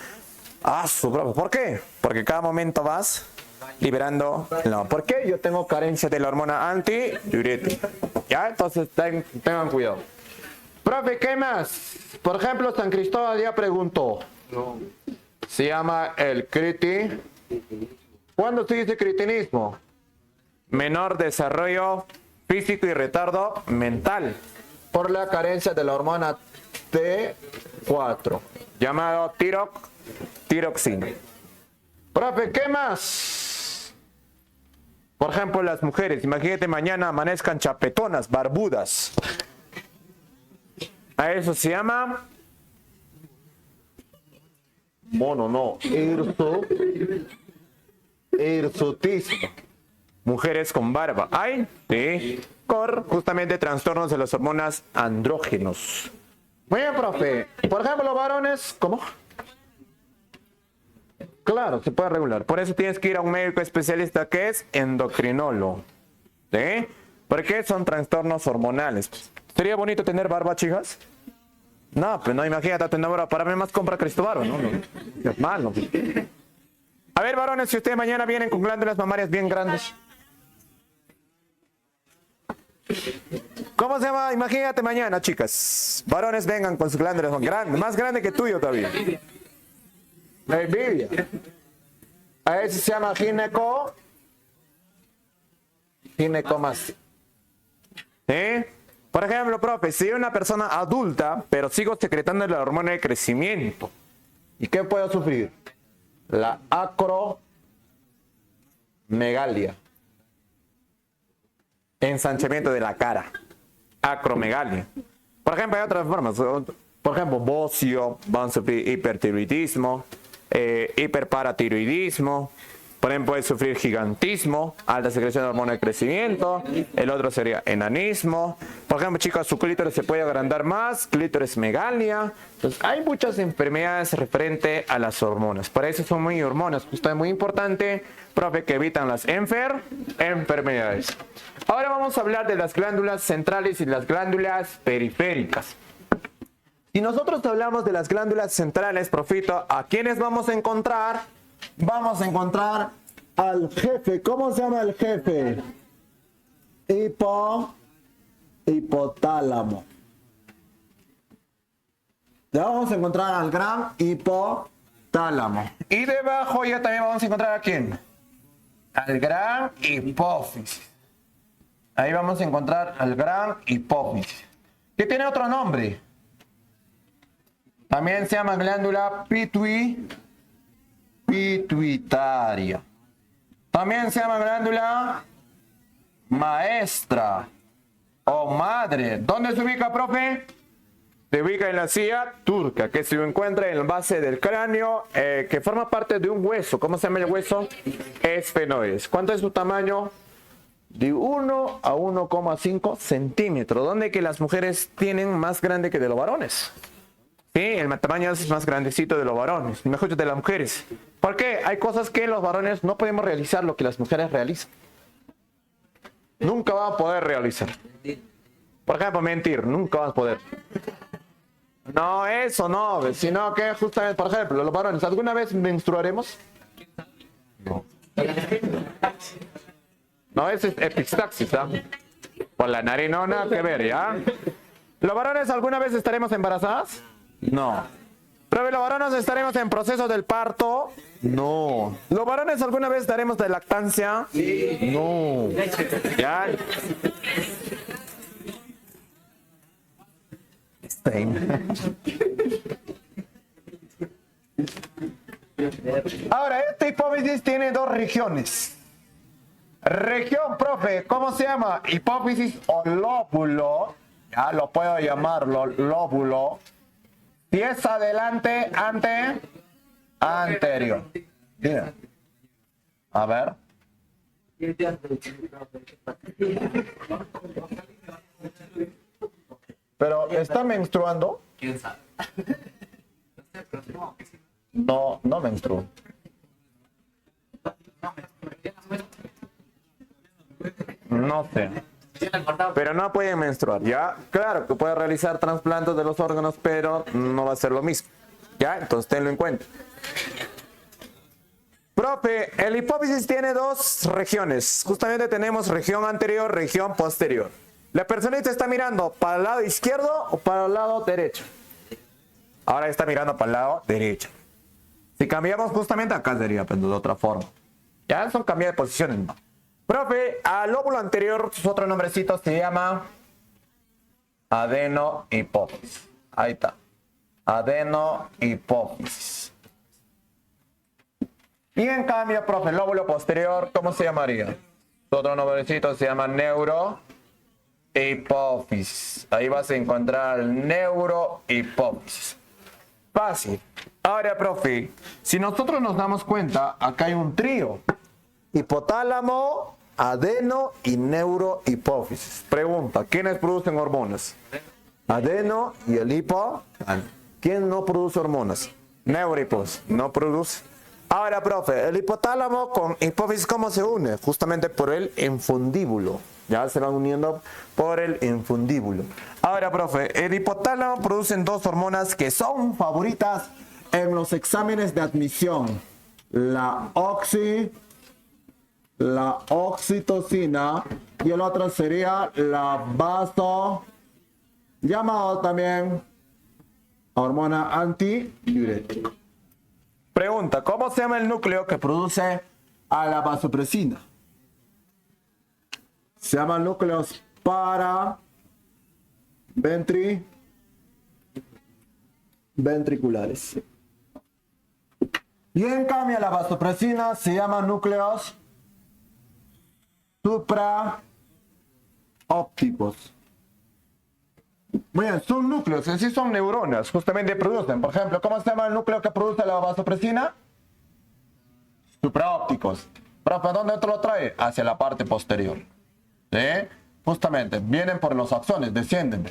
Profe, ¿por qué? Porque cada momento vas liberando. No, ¿por qué? Yo tengo carencia de la hormona antidiurética. ¿Ya? Entonces tengan cuidado. Profe, ¿qué más? Por ejemplo, San Cristóbal ya preguntó. Se llama el criti. ¿Cuándo se dice cretinismo? Menor desarrollo físico y retardo mental por la carencia de la hormona T4, llamado tiroxina. Profe, ¿qué más? Por ejemplo, las mujeres, imagínate mañana amanezcan chapetonas, barbudas. A eso se llama hirsutismo. Mujeres con barba. Sí. Justamente trastornos de las hormonas andrógenos. Muy bien, profe. Por ejemplo, varones, ¿cómo? Claro, se puede regular. Por eso tienes que ir a un médico especialista que es endocrinólogo. ¿Sí? Porque son trastornos hormonales. ¿Sería bonito tener barba, chicas? No, pues no, imagínate tener barba. Para mí más compra Cristóbal, ¿no? Es malo. A ver, varones, si ustedes mañana vienen con glándulas mamarias bien grandes. ¿Cómo se llama? Imagínate mañana, chicas. Varones vengan con sus glándulas grandes, más grandes que tuyo todavía. La envidia. A eso se llama ginecomastia. ¿Sí? Por ejemplo, profe, si soy una persona adulta, pero sigo secretando la hormona de crecimiento, ¿y qué puedo sufrir? La acromegalia. Ensanchamiento de la cara. Acromegalia. Por ejemplo, hay otras formas. Por ejemplo, bocio, van a sufrir hipertiroidismo, hiperparatiroidismo. Por ejemplo, puede sufrir gigantismo, alta secreción de hormona de crecimiento. El otro sería enanismo. Por ejemplo, chicos, su clítoris se puede agrandar más, clítoris megalia. Entonces, hay muchas enfermedades referente a las hormonas. Por eso son muy hormonas. Esto es muy importante, profe, que evitan las enfermedades. Ahora vamos a hablar de las glándulas centrales y las glándulas periféricas. Si nosotros hablamos de las glándulas centrales, profito, ¿a quiénes vamos a encontrar? Vamos a encontrar al jefe. ¿Cómo se llama el jefe? Hipotálamo. Ya vamos a encontrar al gran hipotálamo. Y debajo ya también vamos a encontrar a quién. Al gran hipófisis. Ahí vamos a encontrar al gran hipófisis. Que tiene otro nombre. También se llama glándula pituitaria. También se llama glándula maestra o madre. ¿Dónde se ubica, profe? Se ubica en la silla turca, que se encuentra en la base del cráneo, que forma parte de un hueso. ¿Cómo se llama el hueso? Esfenoides. ¿Cuánto es su tamaño? De 1 a 1,5 centímetros. ¿Dónde que las mujeres tienen más grande que de los varones? Sí, el tamaño es más grandecito de los varones, mejor de las mujeres. ¿Por qué? Hay cosas que los varones no podemos realizar lo que las mujeres realizan. Nunca van a poder realizar. Por ejemplo, mentir, nunca van a poder. No, eso no, sino que justamente, por ejemplo, los varones, ¿alguna vez menstruaremos? No. No, ese es epistaxis, ¿ah? Por la nariz, no, nada que ver, ¿ya? ¿Los varones alguna vez estaremos embarazadas? No. ¿Pero los varones estaremos en proceso del parto? No. ¿Los varones alguna vez estaremos de lactancia? Sí. No. ¿Ya? Ahora, esta hipófisis tiene dos regiones. Región, profe, ¿cómo se llama? Hipófisis o lóbulo. Ya lo puedo llamarlo lóbulo Si es adelante, anterior. Mira. A ver. Pero, ¿está menstruando? ¿Quién sabe? No, no menstrua. No sé. Pero no puede menstruar, ¿ya? Claro que puede realizar trasplantes de los órganos, pero no va a ser lo mismo. ¿Ya? Entonces tenlo en cuenta. Profe, el hipófisis tiene dos regiones. Justamente tenemos región anterior, región posterior. La personita está mirando para el lado izquierdo o para el lado derecho. Ahora está mirando para el lado derecho. Si cambiamos justamente acá sería pues, de otra forma. Ya son cambios de posiciones, ¿no? Profe, al lóbulo anterior, su otro nombrecito se llama adenohipófisis. Ahí está. Adenohipófisis. Y en cambio, profe, el lóbulo posterior, ¿cómo se llamaría? Su otro nombrecito se llama neurohipófisis. Ahí vas a encontrar el neurohipófisis. Fácil. Ahora, profe, si nosotros nos damos cuenta, acá hay un trío. Hipotálamo, adeno y neurohipófisis. Pregunta, ¿quiénes producen hormonas? Adeno y el hipo. ¿Quién no produce hormonas? Neurohipófisis. No produce. Ahora, profe, el hipotálamo con hipófisis, ¿cómo se une? Justamente por el infundíbulo. Ya se van uniendo por el infundíbulo. Ahora, profe, el hipotálamo producen dos hormonas que son favoritas en los exámenes de admisión. La oxitocina y el otro sería la llamado también hormona antidiurética. Pregunta, ¿cómo se llama el núcleo que produce a la vasopresina? Se llaman núcleos ventriculares. Y en cambio la vasopresina se llaman núcleos supraópticos. Muy bien, son núcleos, en sí son neuronas, justamente producen. Por ejemplo, ¿cómo se llama el núcleo que produce la vasopresina? Supraópticos. Profe, ¿dónde te lo trae? Hacia la parte posterior. ¿Sí? Justamente, vienen por los axones, descienden.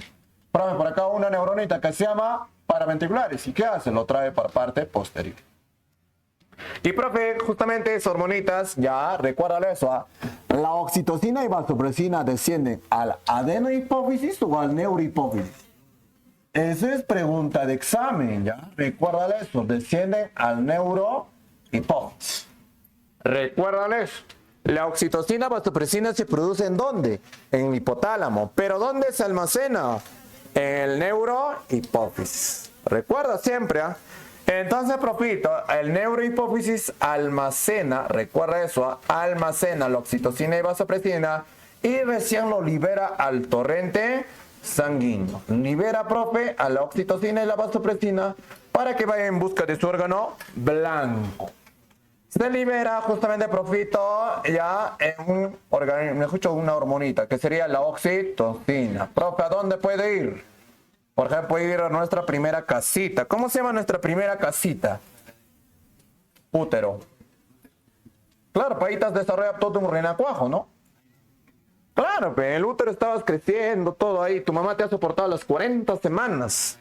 Profe, por acá una neuronita que se llama paraventriculares. ¿Y qué hace? Lo trae por parte posterior. Y profe, justamente esas hormonitas, ya recuérdale eso, la oxitocina y vasopresina descienden al adenohipófisis o al neurohipófisis. Esa es pregunta de examen, ya. Recuérdale eso, descienden al neurohipófisis. Recuérdale eso. La oxitocina y vasopresina se produce ¿en dónde? En el hipotálamo. ¿Pero dónde se almacena? En el neurohipófisis. Recuerda siempre, ¿ah? Entonces, profito, el neurohipófisis almacena, recuerda eso, almacena la oxitocina y vasopresina y recién lo libera al torrente sanguíneo. Libera, profe, a la oxitocina y la vasopresina para que vaya en busca de su órgano blanco. Se libera justamente, profito, ya en un organismo, me escucho una hormonita, que sería la oxitocina. Profe, ¿a dónde puede ir? Por ejemplo, puede ir a nuestra primera casita. ¿Cómo se llama nuestra primera casita? Útero. Claro, pues ahí te has desarrollado todo un renacuajo, ¿no? Claro, pues el útero estabas creciendo, todo ahí. Tu mamá te ha soportado las 40 semanas.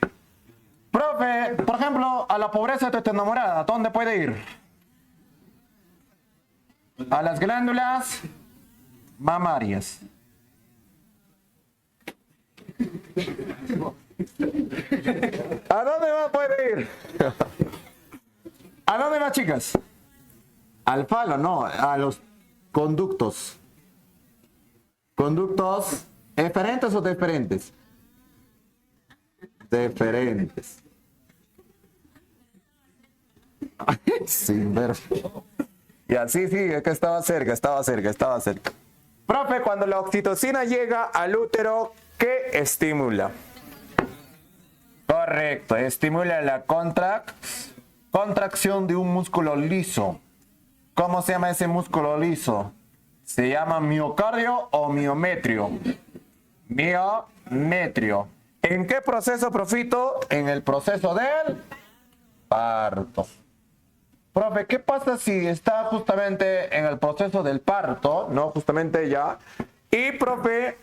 Profe, por ejemplo, a la pobreza de tu enamorada, ¿a dónde puede ir? A las glándulas mamarias. ¿A dónde va a poder ir? ¿A dónde va, chicas? Al falo, no, a los conductos. ¿Conductos eferentes o deferentes? Deferentes. Sin ver. Y así, sí, es que estaba cerca. Profe, cuando la oxitocina llega al útero, ¿qué estimula? Correcto, estimula la contracción de un músculo liso. ¿Cómo se llama ese músculo liso? ¿Se llama miocardio o miometrio? Miometrio. ¿En qué proceso, profito? En el proceso del parto. Profe, ¿qué pasa si está justamente en el proceso del parto? No, justamente ya. Y, profe,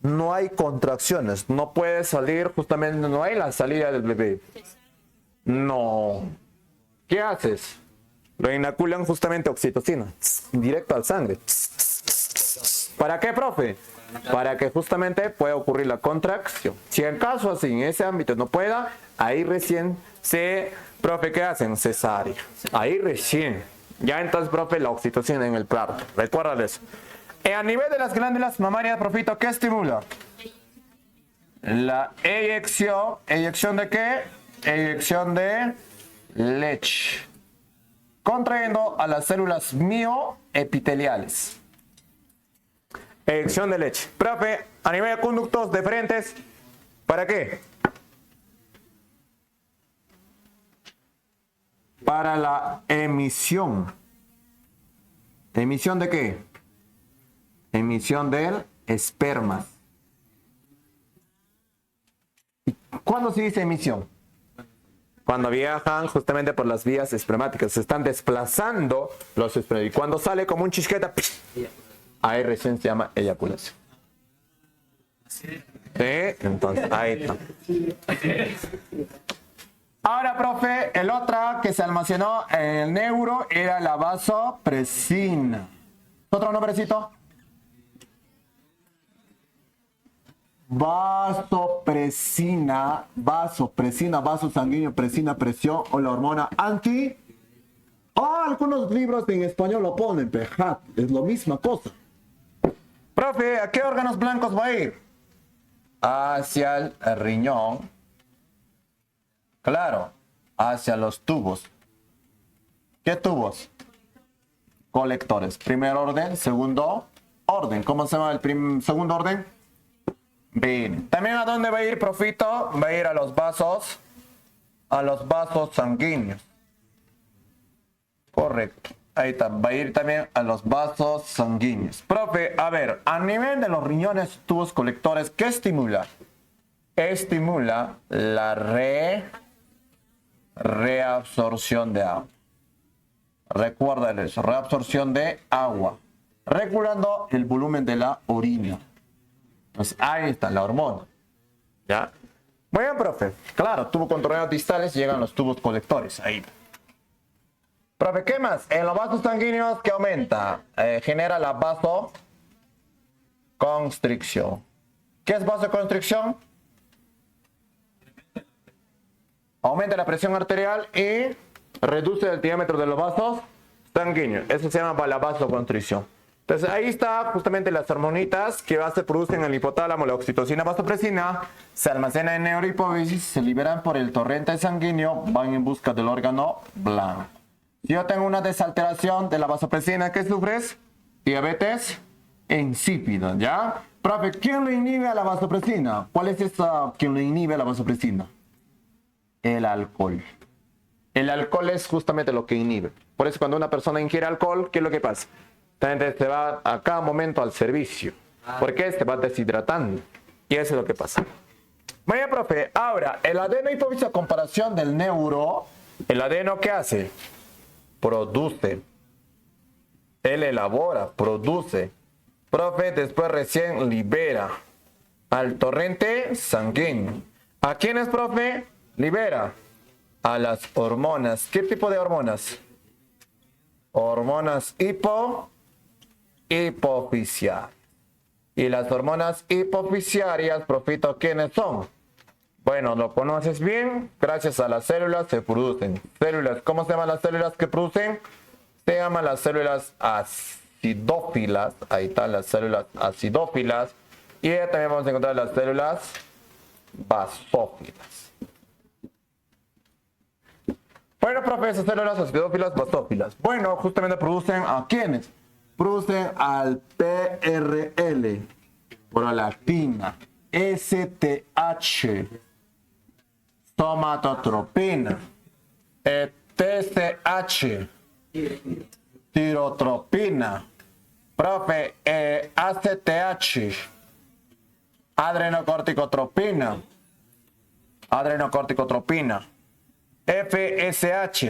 no hay contracciones. No puede salir, justamente no hay la salida del bebé. No. ¿Qué haces? Lo inoculan justamente oxitocina. Directo al sangre. ¿Para qué, profe? Para que justamente pueda ocurrir la contracción. Si en caso así, en ese ámbito no pueda, ahí recién profe, ¿qué hacen? Cesárea. Ahí recién. Ya entonces, profe, la oxitocina en el parto. Recuerda eso. A nivel de las glándulas mamarias, profito, ¿qué estimula? La eyección. ¿Eyección de qué? Eyección de leche. Contrayendo a las células mioepiteliales. Eyección de leche. Profe, a nivel de conductos deferentes, ¿para qué? Para la emisión. ¿Emisión de qué? Emisión del esperma. ¿Cuándo se dice emisión? Cuando viajan justamente por las vías espermáticas, se están desplazando los espermas. Y cuando sale como un chisqueta, ahí recién se llama eyaculación. ¿Sí? Entonces, ahí está. Ahora, profe, el otra que se almacenó en el neuro era la vasopresina. ¿Otro nombrecito? Vasopresina, vaso sanguíneo, presina, presión o la hormona anti. Algunos libros en español lo ponen, PEJAT, es la misma cosa. Profe, ¿a qué órganos blancos va a ir? Hacia el riñón. Claro, hacia los tubos. ¿Qué tubos? Colectores. Primer orden, segundo orden. ¿Cómo se llama el segundo orden? Bien. También ¿a dónde va a ir, profito? Va a ir a los vasos sanguíneos. Correcto. Ahí está. Va a ir también a los vasos sanguíneos. Profe, a ver, a nivel de los riñones, tubos colectores, ¿qué estimula? Estimula la reabsorción de agua. Recuerda eso, reabsorción de agua. Regulando el volumen de la orina. Pues ahí está la hormona. ¿Ya? Muy bien, profe. Claro, tubo contorneados distales llegan los tubos colectores. Ahí. Profe, ¿qué más? En los vasos sanguíneos, ¿qué aumenta? Genera la vasoconstricción. ¿Qué es vasoconstricción? Aumenta la presión arterial y reduce el diámetro de los vasos sanguíneos. Eso se llama la vasoconstricción. Entonces ahí está justamente las hormonitas que se producen en el hipotálamo, la oxitocina, vasopresina, se almacenan en neurohipófisis, se liberan por el torrente sanguíneo, van en busca del órgano blanco. Si yo tengo una desalteración de la vasopresina, ¿qué sufres? Diabetes insípida, ¿ya? Profe, ¿quién le inhibe a la vasopresina? ¿Cuál es esa quien le inhibe a la vasopresina? El alcohol. El alcohol es justamente lo que inhibe. Por eso cuando una persona ingiere alcohol, ¿qué es lo que pasa? Entonces se va a cada momento al servicio. ¿Por qué? Se va deshidratando. Y eso es lo que pasa. Muy bien, profe. Ahora, el adenohipófisis a comparación del neuro, ¿el adeno qué hace? Produce. Él elabora, produce. Profe, después recién libera al torrente sanguíneo. ¿A quiénes, profe? Libera a las hormonas. ¿Qué tipo de hormonas? Hormonas hipofisiarias. Y las hormonas hipofisiarias, profito, ¿quiénes son? Bueno, lo conoces bien. Gracias a las células se producen. Células, ¿cómo se llaman las células que producen? Se llaman las células acidófilas. Ahí están las células acidófilas. Y también vamos a encontrar las células basófilas. Bueno, profe, esas células acidófilas, basófilas. Bueno, justamente producen ¿a quiénes? Producen al PRL, prolactina, STH, somatotropina, TSH, tirotropina, profe, ACTH, adrenocorticotropina. Adrenocorticotropina. FSH.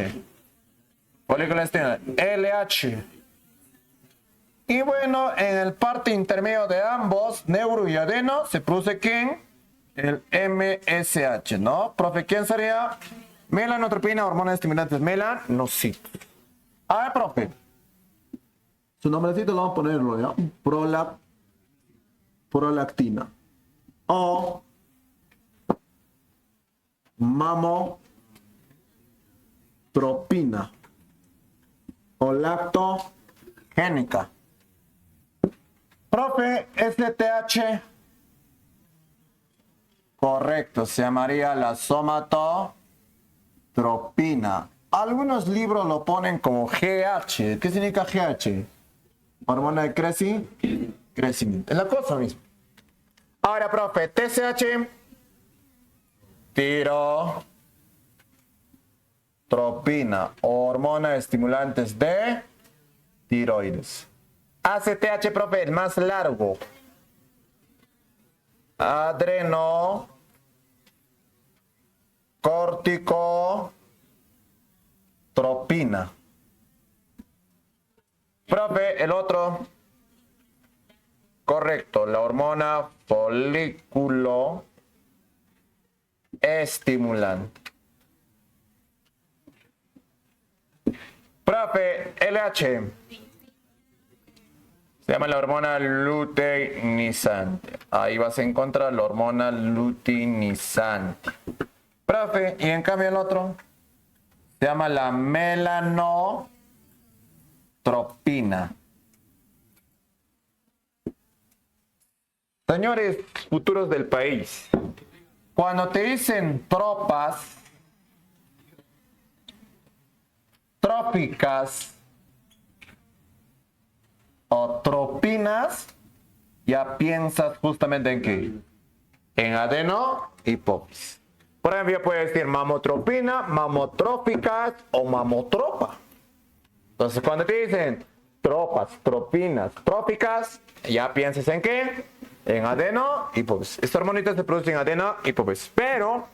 Folículo estimular. LH. Y bueno, en el parte intermedio de ambos, neuro y adeno, se produce ¿quién? El MSH, ¿no? Profe, ¿quién sería? Melanotropina, hormonas estimulantes melanocitos. A ver, profe. Su nombrecito lo vamos a ponerlo, ¿ya? Prolactina. O mamotropina. O lactogénica. Profe, STH. Correcto, se llamaría la somatotropina. Algunos libros lo ponen como GH. ¿Qué significa GH? Hormona de crecimiento. Es la cosa misma. Ahora, profe, TSH. Tirotropina. Hormona de estimulantes de tiroides. ACTH, profe, el más largo. Adrenocorticotropina. Profe, el otro. Correcto, la hormona folículo estimulante. Profe, LH. Se llama la hormona luteinizante. Ahí vas a encontrar la hormona luteinizante. Profe, y en cambio el otro se llama la melanotropina. Señores futuros del país, cuando te dicen tropas, trópicas o tropinas, ya piensas justamente en qué. En adeno hipófisis. Por ejemplo, ya puedes decir mamotropina, mamotróficas o mamotropa. Entonces, cuando te dicen tropas, tropinas, tróficas, ya piensas en qué. En adeno hipófisis. Estas hormonitas se producen en adeno hipófisis. Pero,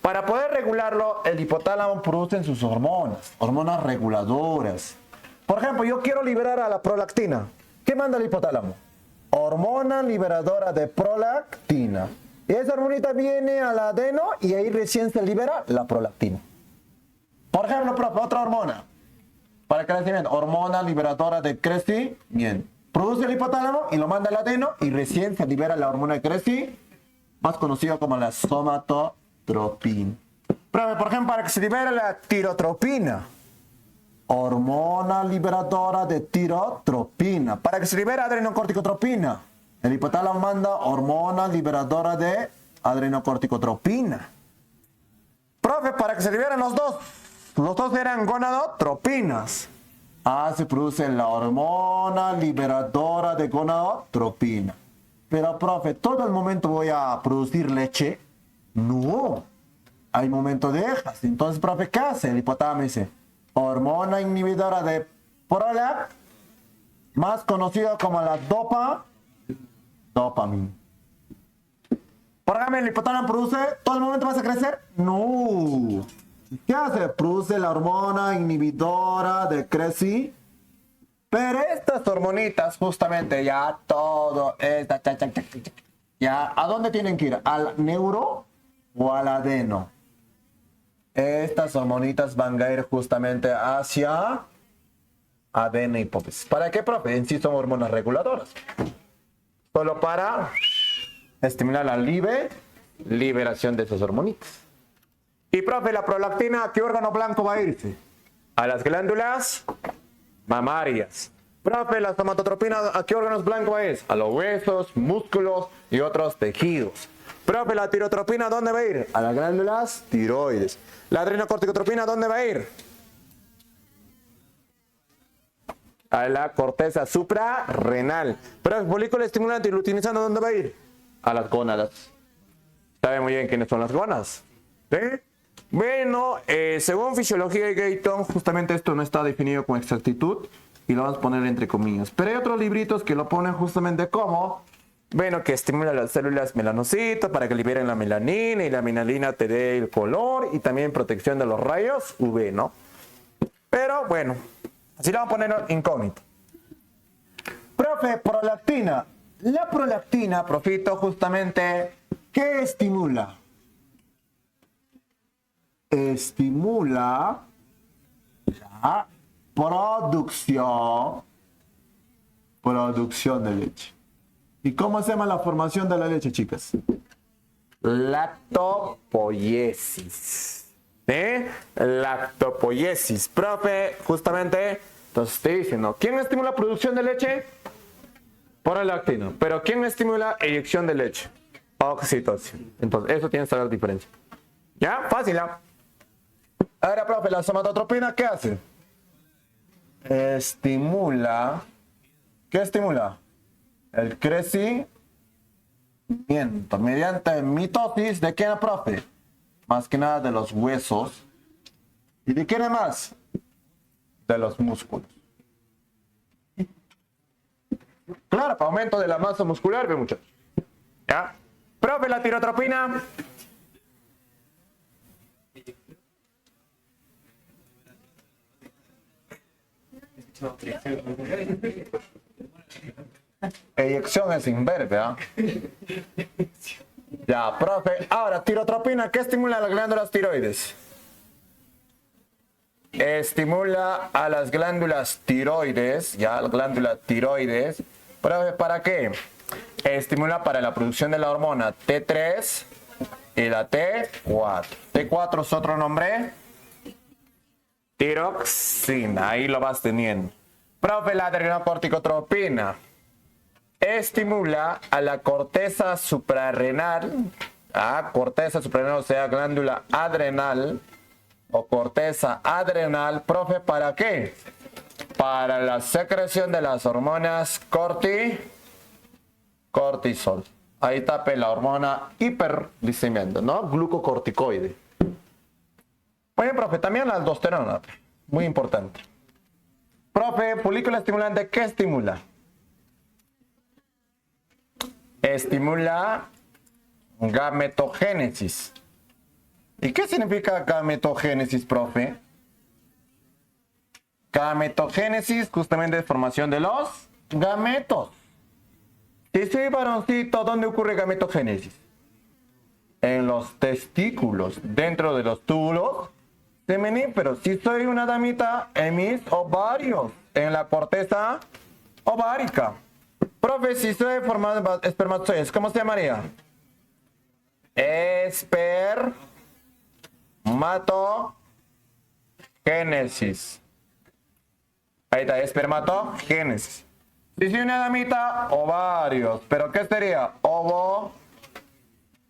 para poder regularlo, el hipotálamo produce sus hormonas reguladoras. Por ejemplo, yo quiero liberar a la prolactina. ¿Qué manda el hipotálamo? Hormona liberadora de prolactina. Y esa hormonita viene al adeno y ahí recién se libera la prolactina. Por ejemplo, profe, otra hormona para el crecimiento. Hormona liberadora de crecimiento. Produce el hipotálamo y lo manda al adeno y recién se libera la hormona de crecimiento, más conocida como la somatotropina. Profe, por ejemplo, para que se libere la tirotropina. Hormona liberadora de tirotropina. Para que se libere adrenocorticotropina. El hipotálamo manda hormona liberadora de adrenocorticotropina. Profe, para que se liberen los dos eran gonadotropinas. Se produce la hormona liberadora de gonadotropina. Pero, profe, ¿todo el momento voy a producir leche? No. Hay momento de dejas. Entonces, profe, ¿qué hace? El hipotálamo dice, hormona inhibidora de prolac, más conocida como la dopamina. Por ejemplo, el hipotálamo produce, ¿todo el momento vas a crecer? No. ¿Qué hace? Produce la hormona inhibidora de crecimiento. Pero estas hormonitas, justamente, ya todo, ya, ¿a dónde tienen que ir? ¿Al neuro o al adeno? Estas hormonitas van a ir justamente hacia adeno hipófisis. ¿Para qué, profe? En sí son hormonas reguladoras. Solo para estimular la liberación de esas hormonitas. Y, profe, la prolactina, ¿a qué órgano blanco va a irse? A las glándulas mamarias. Profe, la somatotropina, ¿a qué órganos blancos va a ir? A los huesos, músculos y otros tejidos. Profe, la tirotropina, ¿dónde va a ir? A las glándulas tiroides. La adrenocorticotropina, ¿dónde va a ir? A la corteza suprarrenal. Pero el folículo estimulante y luteinizante, ¿dónde va a ir? A las gónadas. ¿Saben muy bien quiénes son las gónadas? ¿Sí? Bueno, según Fisiología de Gayton, justamente esto no está definido con exactitud y lo vamos a poner entre comillas. Pero hay otros libritos que lo ponen justamente como Bueno, que estimula las células melanocitos para que liberen la melanina y la melanina te dé el color y también protección de los rayos UV, ¿no? Pero bueno, así lo vamos a poner incógnito. Profe, prolactina. La prolactina, profito, justamente, ¿qué estimula? Estimula la producción de leche. ¿Y cómo se llama la formación de la leche, chicas? Lactopoiesis. Lactopoiesis. Profe, justamente, entonces estoy diciendo, ¿quién estimula la producción de leche? Prolactina. Pero ¿quién estimula eyección de leche? Oxitocina. Entonces, eso tiene que saber la diferencia. ¿Ya? Fácil, ¿ah? Ahora, profe, la somatotropina, ¿qué hace? Estimula. ¿Qué estimula? El crecimiento mediante mitosis de quién, profe? Más que nada de los huesos. ¿Y de quién más? De los músculos. Claro, para aumento de la masa muscular, ve muchachos. ¿Ya? Profe, la tirotropina. Eyección es inverbe, ¿ah? Ya, profe. Ahora, tirotropina, ¿qué estimula a las glándulas tiroides? Estimula a las glándulas tiroides, ya, la glándula tiroides. Profe, ¿para qué? Estimula para la producción de la hormona T3 y la T4. T4 es otro nombre. Tiroxina, ahí lo vas teniendo. Profe, la adrenocorticotropina estimula a la corteza suprarrenal, corteza suprarrenal, o sea, glándula adrenal o corteza adrenal. Profe, ¿para qué? Para la secreción de las hormonas cortisol. Ahí tape la hormona hiperglicemiante, ¿no? Glucocorticoide. Oye, profe, también la aldosterona, muy importante. Profe, folículo estimulante, ¿qué estimula? Estimula gametogénesis. ¿Y qué significa gametogénesis, profe? Gametogénesis, justamente es formación de los gametos. Si soy varoncito, ¿dónde ocurre gametogénesis? En los testículos, dentro de los túbulos seminíferos. Si soy una damita, en mis ovarios, en la corteza ovárica. Profe, si soy formado espermatozoides, ¿cómo se llamaría? Espermatogénesis. Ahí está, espermatogénesis. Si soy una damita, ovarios. ¿Pero qué sería?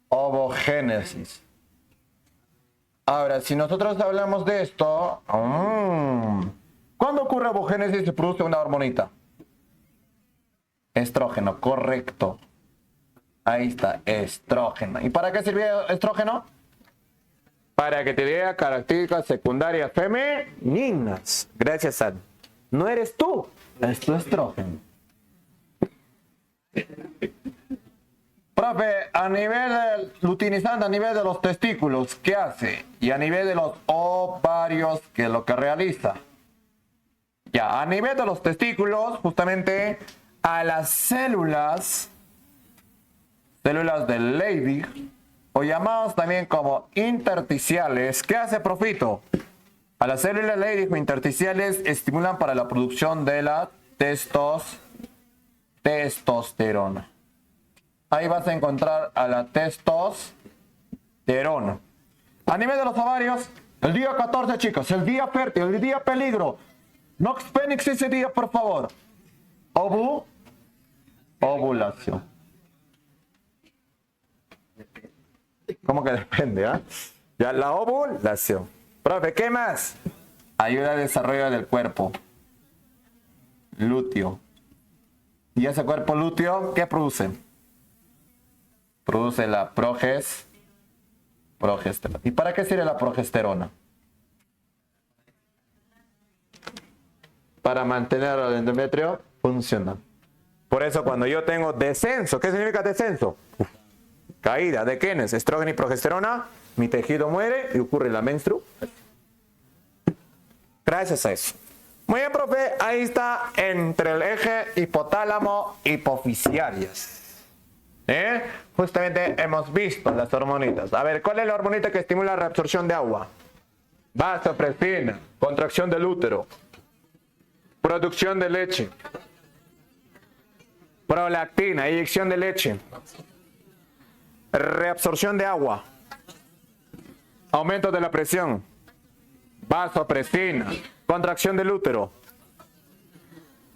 Ovogénesis. Ahora, si nosotros hablamos de esto, ¿cuándo ocurre ovogénesis y se produce una hormonita? Estrógeno, correcto. Ahí está, estrógeno. ¿Y para qué sirve estrógeno? Para que te dé características secundarias femeninas. Gracias, Ad. No eres tú, es tu estrógeno. Profe, a nivel del luteinizante, a nivel de los testículos, ¿qué hace? Y a nivel de los ovarios, ¿qué es lo que realiza? Ya, a nivel de los testículos, justamente a las células de Leydig, o llamados también como intersticiales, ¿qué hace, profito? A las células Leydig o intersticiales estimulan para la producción de la testosterona. Ahí vas a encontrar a la testosterona. A nivel de los ovarios, el día 14, chicos, el día fértil, el día peligro. Nox Penix ese día, por favor. Ovulación. ¿Cómo que depende, ah? Ya, la ovulación. Profe, ¿qué más? Ayuda al desarrollo del cuerpo lúteo. ¿Y ese cuerpo lúteo qué produce? Produce la progesterona. ¿Y para qué sirve la progesterona? Para mantener el endometrio funcional. Por eso cuando yo tengo descenso, ¿qué significa descenso? Caída de ¿quiénes? Estrógeno y progesterona, mi tejido muere y ocurre la menstruación. Gracias a eso. Muy bien, profe, ahí está entre el eje hipotálamo hipofisiarias. Justamente hemos visto las hormonitas. A ver, ¿cuál es la hormonita que estimula la reabsorción de agua? Vasopresina, contracción del útero, producción de leche, prolactina, inyección de leche, reabsorción de agua, aumento de la presión, vasopresina, contracción del útero,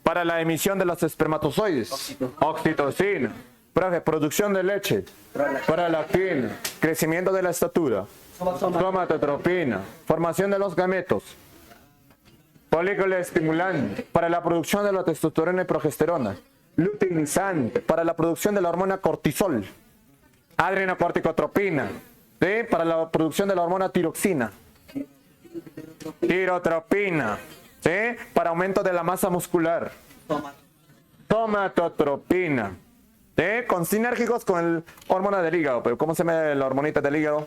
para la emisión de los espermatozoides, oxitocina, producción de leche, prolactina, crecimiento de la estatura, somatotropina, formación de los gametos, folículo estimulante, para la producción de la testosterona y progesterona, luteinizante, para la producción de la hormona cortisol, adrenocorticotropina, ¿sí? Para la producción de la hormona tiroxina, tirotropina, ¿sí? Para aumento de la masa muscular, somatotropina, ¿sí? Con sinérgicos con el hormona del hígado. Pero ¿cómo se llama la hormonita del hígado?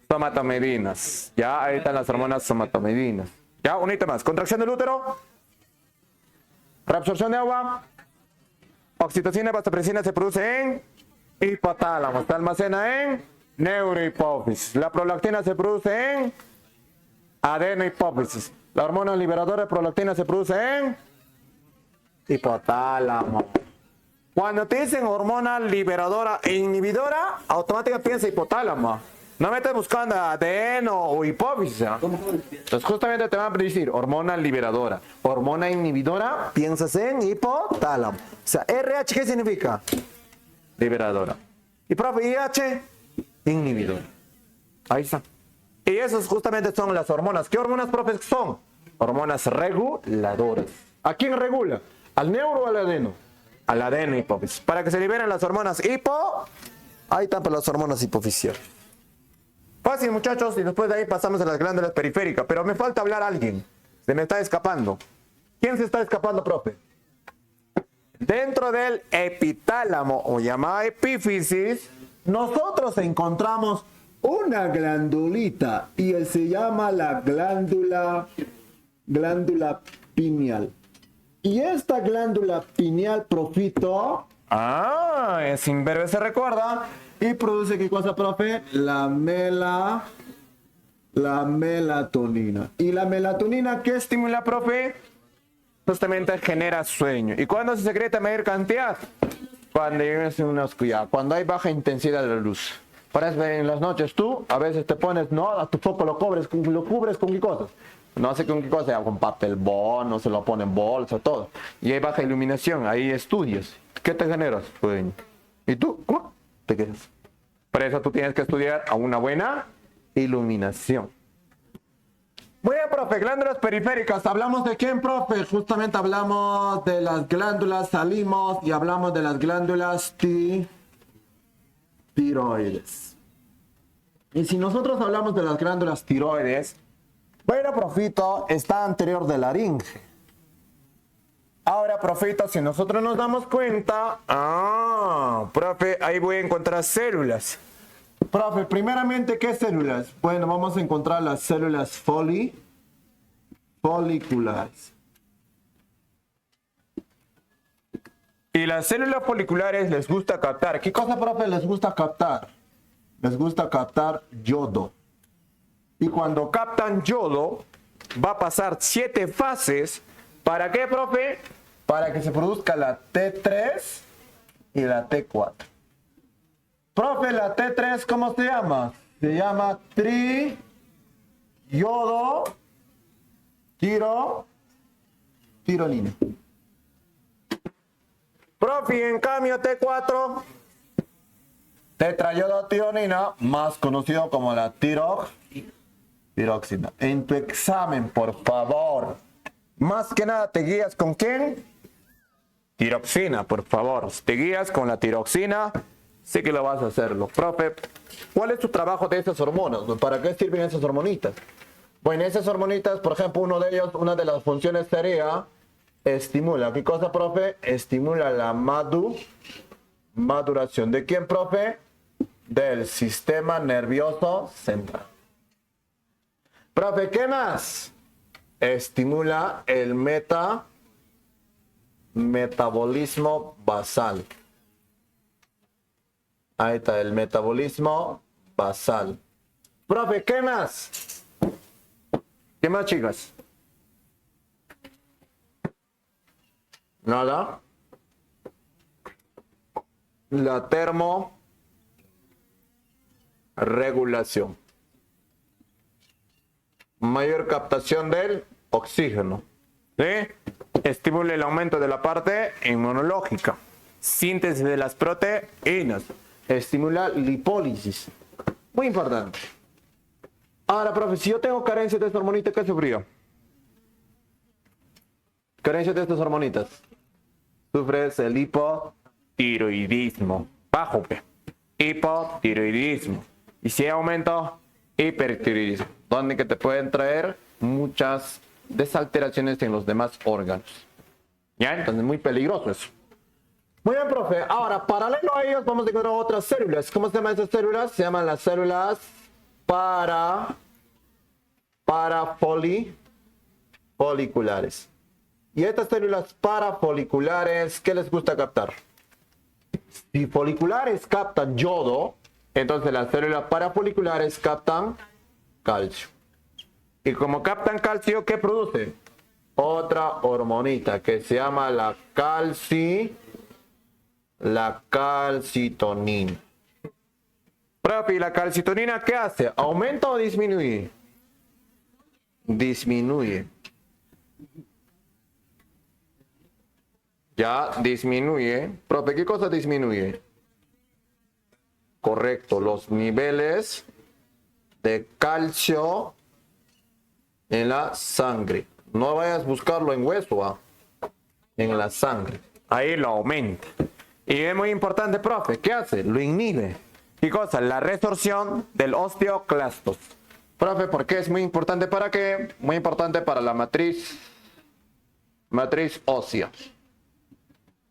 Somatomedinas. Ya, ahí están las hormonas somatomedinas. Ya, un hito más. Contracción del útero, reabsorción de agua, oxitocina y vasopresina se produce en hipotálamo, se almacena en neurohipófisis. La prolactina se produce en adenohipófisis. La hormona liberadora de prolactina se produce en hipotálamo. Cuando te dicen hormona liberadora e inhibidora, automáticamente piensa hipotálamo. No me estés buscando adeno o hipófisis. Entonces justamente te van a decir hormona liberadora. Hormona inhibidora, piensas en hipotálamo. O sea, RH, ¿qué significa? Liberadora. Y profe, IH, inhibidora. Ahí está. Y esas justamente son las hormonas. ¿Qué hormonas, profe, son? Hormonas reguladoras. ¿A quién regula? ¿Al neuro o al adeno? Al adeno hipófisis. Para que se liberen las hormonas ahí están para las hormonas hipofisiales. Fácil, muchachos, y después de ahí pasamos a las glándulas periféricas. Pero me falta hablar a alguien. Se me está escapando. ¿Quién se está escapando, profe? Dentro del epitálamo o llamada epífisis, nosotros encontramos una glandulita y se llama la glándula pineal. Y esta glándula pineal, profito, es imberbe, se recuerda, y produce ¿qué cosa, profe? La melatonina. ¿Y la melatonina qué estimula, profe? Justamente genera sueño. ¿Y cuándo se secreta mayor cantidad? Cuando llegas en una oscuridad, cuando hay baja intensidad de la luz. Para eso en las noches tú a veces te pones, no, a tu foco lo cubres con qué cosas. No sé con qué cosa, con papel bond, no se lo pone en bolsa, todo. Y hay baja iluminación, ahí estudias. ¿Qué te generas? Sueño. ¿Y tú? ¿Cómo? Te quedas. Por eso tú tienes que estudiar a una buena iluminación. Muy bien, profe, glándulas periféricas. ¿Hablamos de quién, profe? Justamente hablamos de las glándulas, salimos y hablamos de las glándulas tiroides. Y si nosotros hablamos de las glándulas tiroides, bueno, profito, está anterior de la laringe. Ahora, profito, si nosotros nos damos cuenta, profe, ahí voy a encontrar células. Profe, primeramente, ¿qué células? Bueno, vamos a encontrar las células foliculares. Y las células foliculares les gusta captar. ¿Qué cosa, profe, les gusta captar? Les gusta captar yodo. Y cuando captan yodo, va a pasar 7 fases. ¿Para qué, profe? Para que se produzca la T3 y la T4. Profe, la T3, ¿cómo se llama? Se llama tironina. Profe, en cambio T4, tetrayodotironina, más conocido como la tiroxina. En tu examen, por favor, más que nada te guías con ¿quién? Tiroxina, por favor. Si te guías con la tiroxina, sí que lo vas a hacerlo. Profe, ¿cuál es tu trabajo de esas hormonas? ¿Para qué sirven esas hormonitas? Bueno, esas hormonitas, por ejemplo, una de las funciones sería estimula. ¿Qué cosa, profe? Estimula la maduración. ¿De quién, profe? Del sistema nervioso central. Profe, ¿qué más? Estimula el metabolismo basal. Ahí está, el metabolismo basal. Profe, ¿qué más? ¿Qué más, chicas? Nada. La termorregulación. Mayor captación del oxígeno. ¿Sí? Estimula el aumento de la parte inmunológica. Síntesis de las proteínas. Estimula lipólisis. Muy importante. Ahora, profe, si yo tengo carencia de esta hormonita, ¿qué sufrió? Carencia de estas hormonitas. Sufres el hipotiroidismo. Bajo P. Hipotiroidismo. Y si hay aumento, hipertiroidismo. Donde que te pueden traer muchas desalteraciones en los demás órganos. ¿Ya? Entonces, muy peligroso eso. Muy bien, profe. Ahora, paralelo a ellos, vamos a encontrar otras células. ¿Cómo se llaman esas células? Se llaman las células parafoliculares. Y estas células parafoliculares, ¿qué les gusta captar? Si foliculares captan yodo, entonces las células parafoliculares captan calcio. Y como captan calcio, ¿qué produce? Otra hormonita que se llama la calcitonina. Profe, ¿y la calcitonina qué hace? ¿Aumenta o disminuye? Disminuye. Ya, disminuye. Profe, ¿qué cosa disminuye? Correcto, los niveles de calcio en la sangre. No vayas a buscarlo en hueso, en la sangre. Ahí lo aumenta. Y es muy importante, profe, ¿qué hace? Lo inhibe. ¿Qué cosa? La resorción del osteoclastos. Profe, ¿por qué es muy importante? ¿Para qué? Muy importante para la matriz ósea.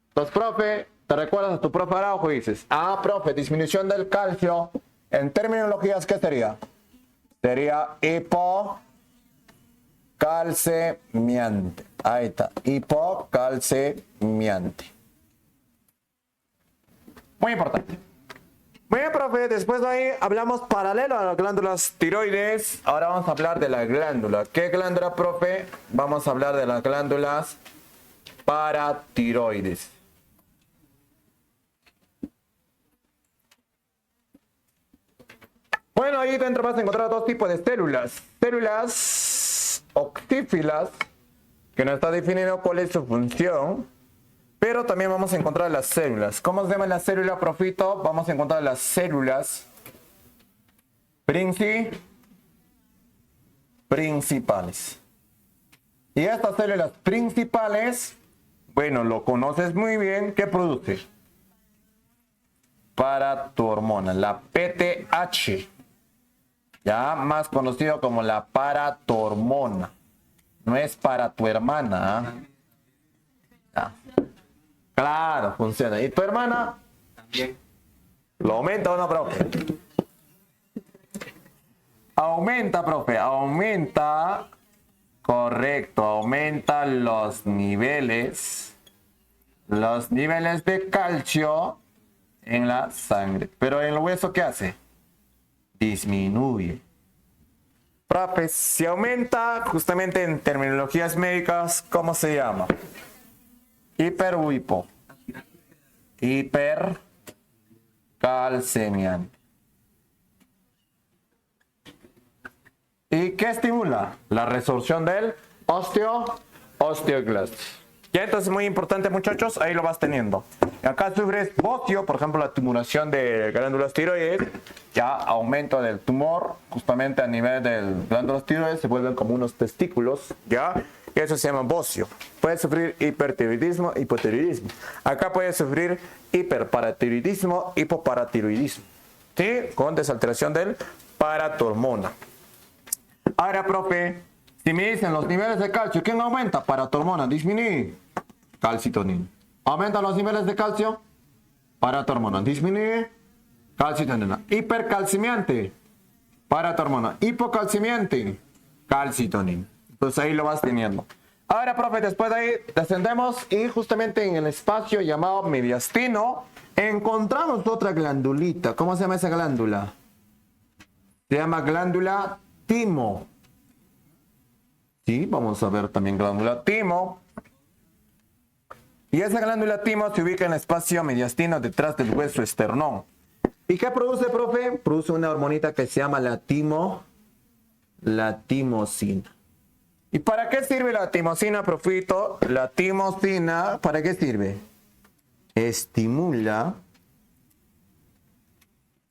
Entonces, profe, ¿te recuerdas a tu profe Araujo y dices, profe, disminución del calcio, en terminologías, ¿qué sería? Sería hipocalcemiante. Ahí está, hipocalcemiante. Muy importante. Muy bien, profe, después de ahí hablamos paralelo a las glándulas tiroides. Ahora vamos a hablar de la glándula. ¿Qué glándula, profe? Vamos a hablar de las glándulas paratiroides. Bueno, ahí dentro vas a encontrar dos tipos de células. Células oxífilas, que no está definido cuál es su función. Pero también vamos a encontrar las células. ¿Cómo se llama la célula, profito? Vamos a encontrar las células principales. Y estas células principales, bueno, lo conoces muy bien. ¿Qué produce? Para tu hormona, la PTH. Ya más conocido como la paratormona. No es para tu hermana. Ya. Claro, funciona. ¿Y tu hermana? También. ¿Lo aumenta o no, profe? Aumenta, profe. Aumenta. Correcto. Aumenta los niveles de calcio en la sangre. Pero en el hueso, ¿qué hace? Disminuye. Profe, si aumenta, justamente en terminologías médicas, ¿cómo se llama? Hiper o hipo. Hipercalcemiante. ¿Y qué estimula? La resorción del osteoclastos. Ya, entonces muy importante, muchachos, ahí lo vas teniendo. Acá sufres bocio, por ejemplo, la tumoración de glándulas tiroides, ya aumento del tumor, justamente a nivel de glándulas tiroides, se vuelven como unos testículos, ya. Eso se llama bocio. Puedes sufrir hipertiroidismo, hipotiroidismo. Acá puedes sufrir hiperparatiroidismo, hipoparatiroidismo. ¿Sí? Con desalteración del paratormona. Ahora, profe, Si me dicen los niveles de calcio, ¿quién aumenta? Paratormona, disminuye. Calcitonina. ¿Aumentan los niveles de calcio? Paratormona, disminuye. Calcitonina. Hipercalcimiante. Paratormona. Hipocalcimiante. Calcitonina. Entonces ahí lo vas teniendo. Ahora, profe, después de ahí descendemos y justamente en el espacio llamado mediastino encontramos otra glandulita. ¿Cómo se llama esa glándula? Se llama glándula timo. Sí, vamos a ver también glándula timo. Y esa glándula timo se ubica en el espacio mediastino detrás del hueso esternón. ¿Y qué produce, profe? Produce una hormonita que se llama la timosina. ¿Y para qué sirve la timosina, profito? La timosina, ¿para qué sirve? Estimula.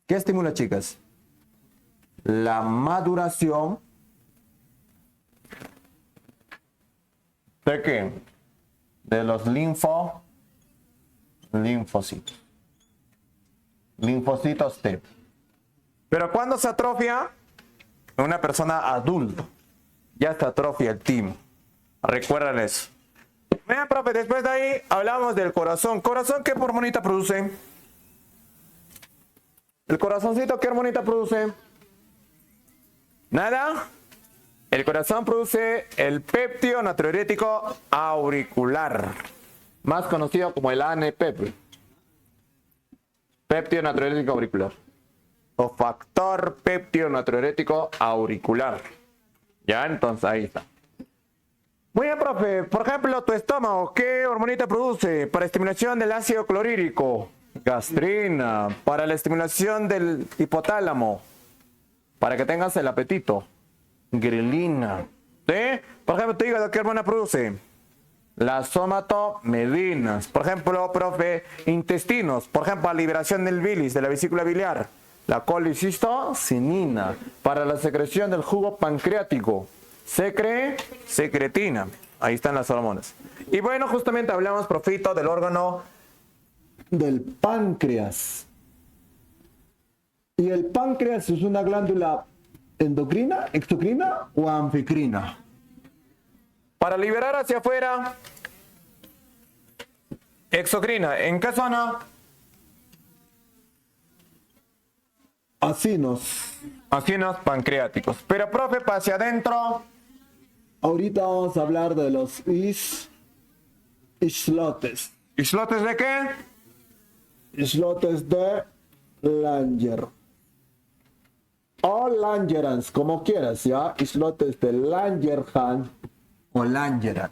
¿Qué estimula, chicas? La maduración. ¿De qué? De los linfocitos. Linfocitos T. Pero cuando se atrofia, una persona adulta, ya se atrofia el timo. Recuerden eso. Vean, profe, después de ahí hablamos del corazón. ¿Corazón qué hormonita produce? ¿El corazoncito qué hormonita produce? ¿Nada? El corazón produce el péptido natriurético auricular, más conocido como el ANPP. Péptido natriurético auricular. O factor péptido natriurético auricular. Ya, entonces ahí está. Muy bien, profe. Por ejemplo, tu estómago, ¿qué hormonita produce? Para estimulación del ácido clorhídrico. Gastrina. Para la estimulación del hipotálamo. Para que tengas el apetito. Grelina. ¿Sí? Por ejemplo, tu hígado, ¿qué hormona produce? Las somatomedinas. Por ejemplo, profe, intestinos. Por ejemplo, la liberación del bilis, de la vesícula biliar. La colicistocinina. Para la secreción del jugo pancreático. Secretina. Ahí están las hormonas. Y bueno, justamente hablamos, profito, del órgano del páncreas. ¿Y el páncreas es una glándula endocrina, exocrina o anficrina? Para liberar hacia afuera, exocrina. ¿En qué zona? Acinos pancreáticos. Pero, profe, para hacia adentro. Ahorita vamos a hablar de los islotes. ¿Islotes de qué? Islotes de Langer. O Langerhans, como quieras, ¿ya? Islotes de Langerhans o Langerhans.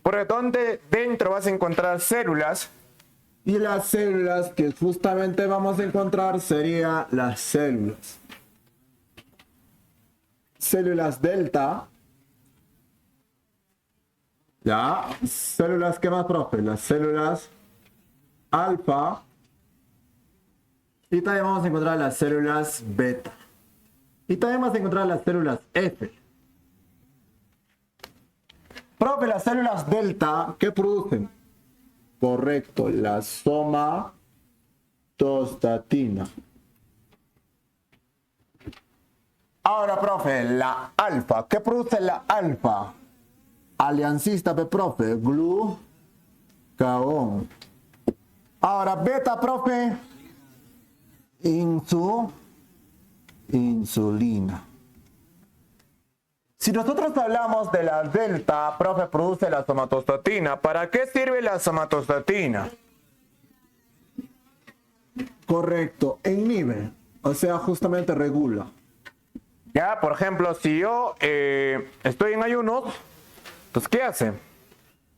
Por donde dentro vas a encontrar células. Y las células que justamente vamos a encontrar serían las células delta. ¿Ya? Células, ¿qué más, profe? Las células alfa. Y también vamos a encontrar las células beta. Y también vamos a encontrar las células F. Profe, las células delta, ¿qué producen? Correcto, la somatostatina. Ahora, profe, la alfa. ¿Qué produce la alfa? Aliancista, profe, glucagón. Ahora, beta, profe, insulina. Si nosotros hablamos de la delta, profe, produce la somatostatina. ¿Para qué sirve la somatostatina? Correcto, inhibe, o sea, justamente regula. Ya, por ejemplo, si yo estoy en ayunos, entonces, ¿qué hace?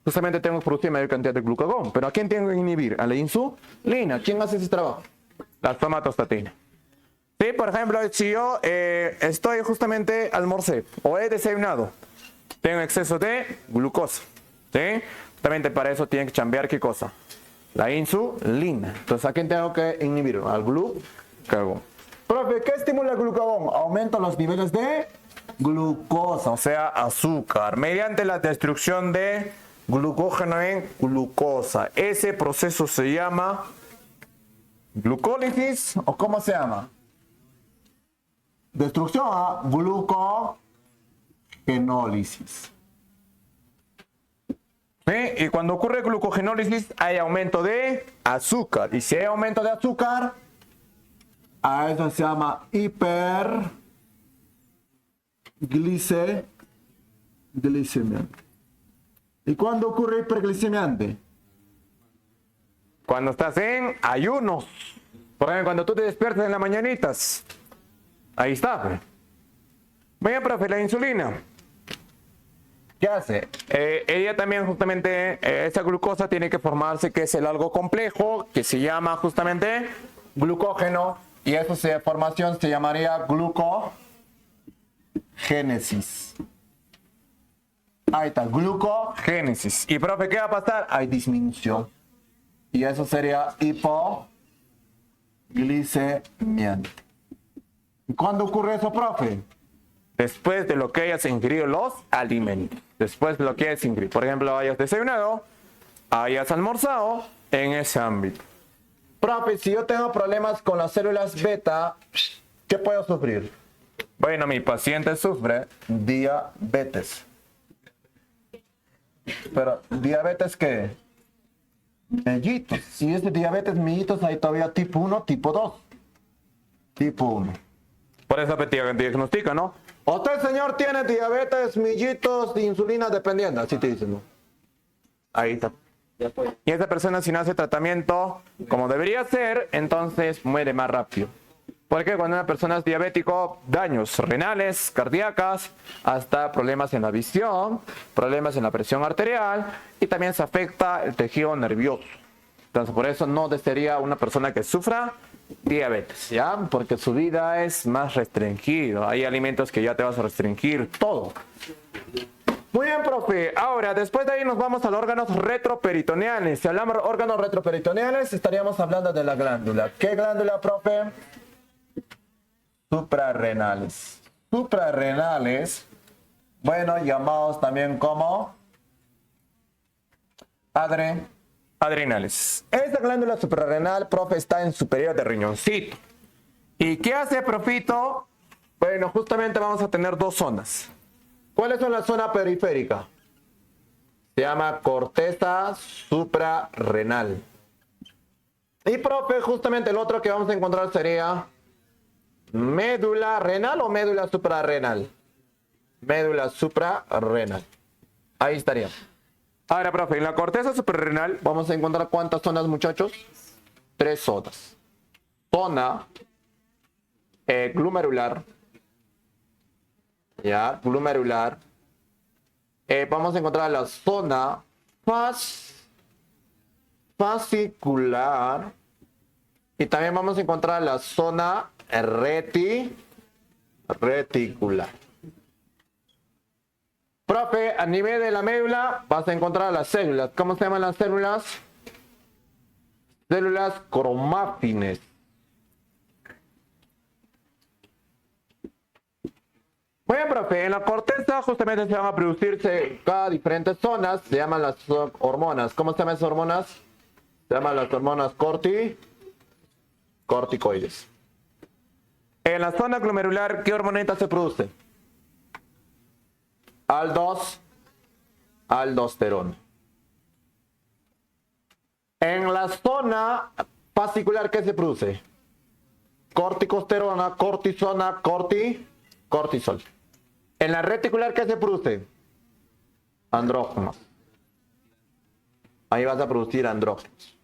Justamente tengo que producir mayor cantidad de glucagón. ¿Pero a quién tengo que inhibir? A la insulina. ¿Quién hace ese trabajo? La somatostatina. Sí, por ejemplo, si yo estoy justamente almorcé o he desayunado, tengo exceso de glucosa. ¿Sí? Justamente para eso tiene que chambear, ¿qué cosa? La insulina. Entonces, ¿a quién tengo que inhibir? Al glucagón. Profe, ¿qué estimula el glucagón? Aumenta los niveles de glucosa, o sea, azúcar, mediante la destrucción de glucógeno en glucosa. Ese proceso se llama glucólisis, ¿o cómo se llama? Destrucción a glucogenólisis. ¿Sí? Y cuando ocurre glucogenólisis hay aumento de azúcar. Y si hay aumento de azúcar, a eso se llama hiperglicemia. ¿Y cuándo ocurre hiperglicemia? Cuando estás en ayunos. Por ejemplo, cuando tú te despiertas en las mañanitas. Ahí está. Pues. Bien, profe, la insulina. ¿Qué hace? Ella también justamente, esa glucosa tiene que formarse, que es el algo complejo, que se llama justamente glucógeno. Y esa formación se llamaría glucogénesis. Ahí está, glucogénesis. Y profe, ¿qué va a pasar? Hay disminución. Y eso sería hipoglicemia. ¿Y cuándo ocurre eso, profe? Después de lo que hayas ingerido los alimentos. Después de lo que hayas ingerido. Por ejemplo, hayas desayunado, hayas almorzado en ese ámbito. Profe, si yo tengo problemas con las células beta, ¿qué puedo sufrir? Bueno, mi paciente sufre diabetes. Pero, ¿diabetes qué? Mellitus. Si es de diabetes mellitus, hay todavía tipo 1, tipo 2. Tipo 1. Por eso te diagnostica, ¿no? Usted, señor, tiene diabetes mellitus de insulina dependiente. Así te dicen, ¿no? Ahí está. Y esa persona, si no hace tratamiento como debería ser, entonces muere más rápido. Porque cuando una persona es diabético, daños renales, cardíacas, hasta problemas en la visión, problemas en la presión arterial y también se afecta el tejido nervioso. Entonces, por eso no desearía una persona que sufra diabetes, ¿ya? Porque su vida es más restringida. Hay alimentos que ya te vas a restringir todo. Muy bien, profe. Ahora, después de ahí nos vamos a los órganos retroperitoneales. Si hablamos de órganos retroperitoneales, estaríamos hablando de la glándula. ¿Qué glándula, profe? Suprarrenales. Suprarrenales, bueno, llamados también como adrenales. Esta glándula suprarrenal, profe, está en superior del riñoncito. ¿Y qué hace, profito? Bueno, justamente vamos a tener dos zonas. ¿Cuáles son la zona periférica? Se llama corteza suprarrenal. Y, profe, justamente el otro que vamos a encontrar sería médula renal o médula suprarrenal. Médula suprarrenal. Ahí estaría. Ahora, profe, en la corteza suprarrenal vamos a encontrar ¿cuántas zonas, muchachos? 3 zonas. Zona glomerular. Ya, glomerular. Vamos a encontrar la zona fascicular. Y también vamos a encontrar la zona reticular. Profe, a nivel de la médula vas a encontrar las células. ¿Cómo se llaman las células? Células cromáfines. Muy bien, profe. En la corteza justamente se van a producirse cada diferentes zonas. Se llaman las hormonas. ¿Cómo se llaman esas hormonas? Se llaman las hormonas corticoides. En la zona glomerular, ¿qué hormonita se produce? Aldosterona. En la zona fascicular, ¿qué se produce? Corticosterona, cortisona, cortisol. En la reticular, ¿qué se produce? Andrógenos. Ahí vas a producir andrógenos.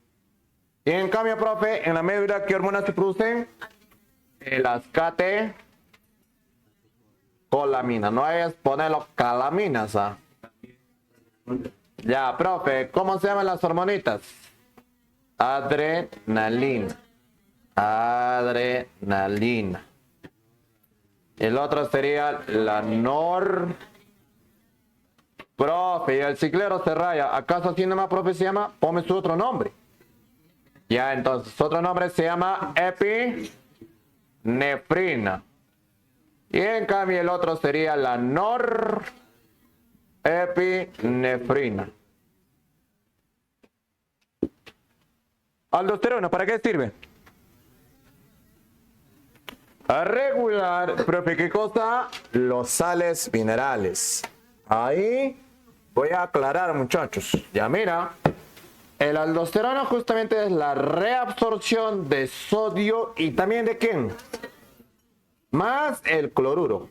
Y en cambio, profe, en la médula, ¿qué hormonas se producen? Las catecolaminas. No es ponerlo calaminas, ¿ah? Ya, profe, ¿cómo se llaman las hormonitas? Adrenalina. El otro sería la Profe, y el ciclero se raya. ¿Acaso así nomás, profe, se llama? Ponme su otro nombre. Ya, entonces, su otro nombre se llama epinefrina. Y en cambio el otro sería la norepinefrina. Aldosterona, ¿para qué sirve? A regular, profe, ¿qué cosa? Los sales minerales. Ahí voy a aclarar, muchachos. Ya mira, el aldosterona justamente es la reabsorción de sodio y también de quién, más el cloruro.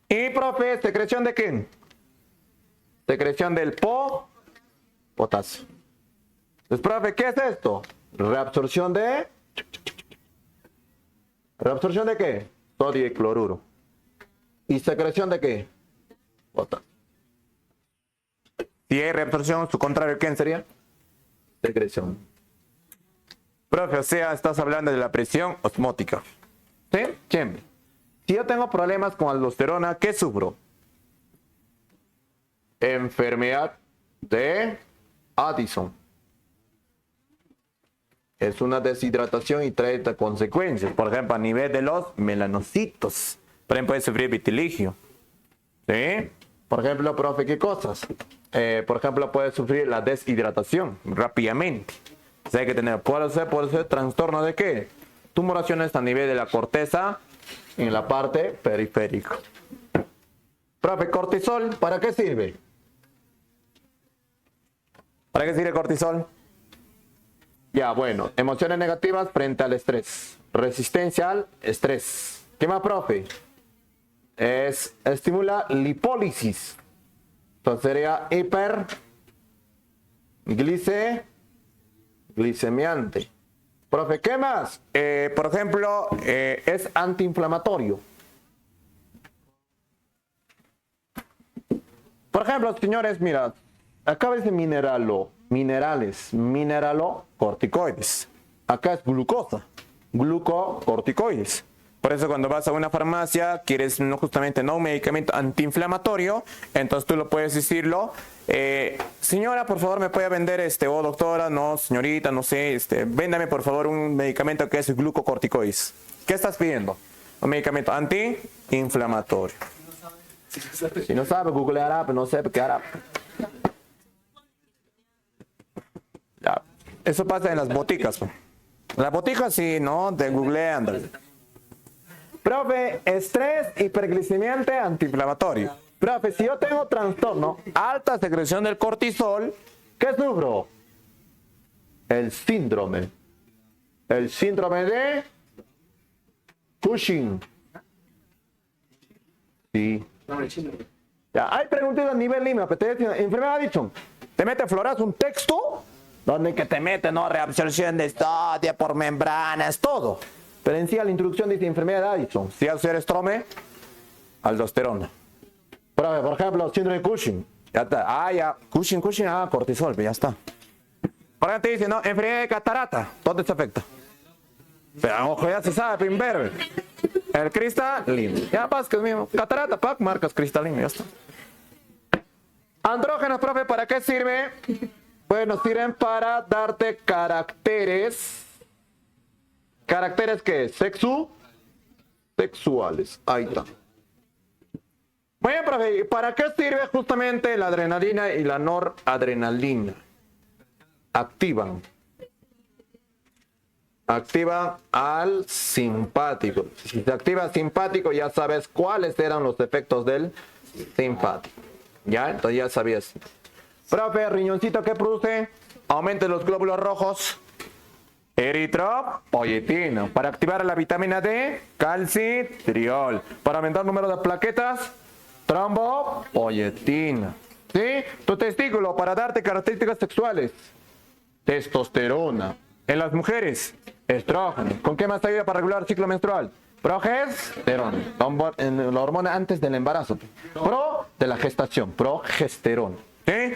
Y profe, secreción de quién, secreción del potasio. Entonces, profe, ¿qué es esto? Reabsorción de qué, sodio y cloruro. ¿Y secreción de qué? Potasio. Si hay reabsorción, su contrario, ¿quién sería? Secreción. Profe, o sea, estás hablando de la presión osmótica. ¿Sí? Siempre. Si yo tengo problemas con aldosterona, ¿qué sufro? Enfermedad de Addison. Es una deshidratación y trae consecuencias. Por ejemplo, a nivel de los melanocitos. Por ejemplo, puede sufrir vitiligio. ¿Sí? Por ejemplo, profe, ¿qué cosas? Por ejemplo, puede sufrir la deshidratación rápidamente. O sea, hay que tener, puede ser trastorno de qué? Tumoraciones a nivel de la corteza en la parte periférica. Profe, cortisol, ¿para qué sirve? ¿Para qué sirve cortisol? Ya, bueno, emociones negativas frente al estrés. Resistencia al estrés. ¿Qué más, profe? Estimula lipólisis. Entonces sería glicemiante. Profe, ¿qué más? Por ejemplo, es antiinflamatorio. Por ejemplo, señores, mira, acá dice mineralocorticoides. Acá es glucosa, glucocorticoides. Por eso cuando vas a una farmacia, quieres justamente un medicamento antiinflamatorio, entonces tú lo puedes decirlo. Señora, por favor, ¿me puede vender o doctora? No, señorita, no sé, véndame por favor un medicamento que es glucocorticoides. ¿Qué estás pidiendo? Un medicamento antiinflamatorio. Si no sabe, googleará, pero no sé qué hará. Ya. Eso pasa en las boticas. Las boticas sí, ¿no? De googleando. Profe, estrés, hiperglicemiante, antiinflamatorio. Profe, si yo tengo trastorno, alta secreción del cortisol, ¿qué sufro? El síndrome de Cushing. Sí. Ya, hay preguntas a nivel Lima, pero te dice, enfermedad Addison, te mete florazo un texto donde que te mete, ¿no? Reabsorción de sodio por membranas, todo. Pero en sí a la introducción dice enfermedad de Addison. Si hacer estrome, aldosterona. Por ejemplo, síndrome de Cushing. Ya está. Ya. Cushing, cortisol, ya está. Por ejemplo, te dice, no, enfermedad de catarata. ¿Dónde se afecta? Pero ojo, ya se sabe, primero. El cristalino. Ya, pasa que es mismo. Catarata, marcas cristalino, ya está. Andrógenos, profe, ¿para qué sirve? Bueno, sirven para darte caracteres. ¿Caracteres qué? Sexuales. Ahí está. Muy bien, profe. ¿Para qué sirve justamente la adrenalina y la noradrenalina? Activan al simpático. Si se activa el simpático, ya sabes cuáles eran los efectos del simpático. ¿Ya? Entonces ya sabías. Profe, riñoncito, ¿qué produce? Aumenta los glóbulos rojos. Eritropoyetina. Para activar la vitamina D, calcitriol. Para aumentar el número de plaquetas, trombopoyetina. ¿Sí? Tu testículo, para darte características sexuales, testosterona. En las mujeres, estrógeno. ¿Con qué más ayuda para regular el ciclo menstrual? Progesterona. La hormona antes del embarazo. Pro de la gestación. Progesterona. ¿Sí?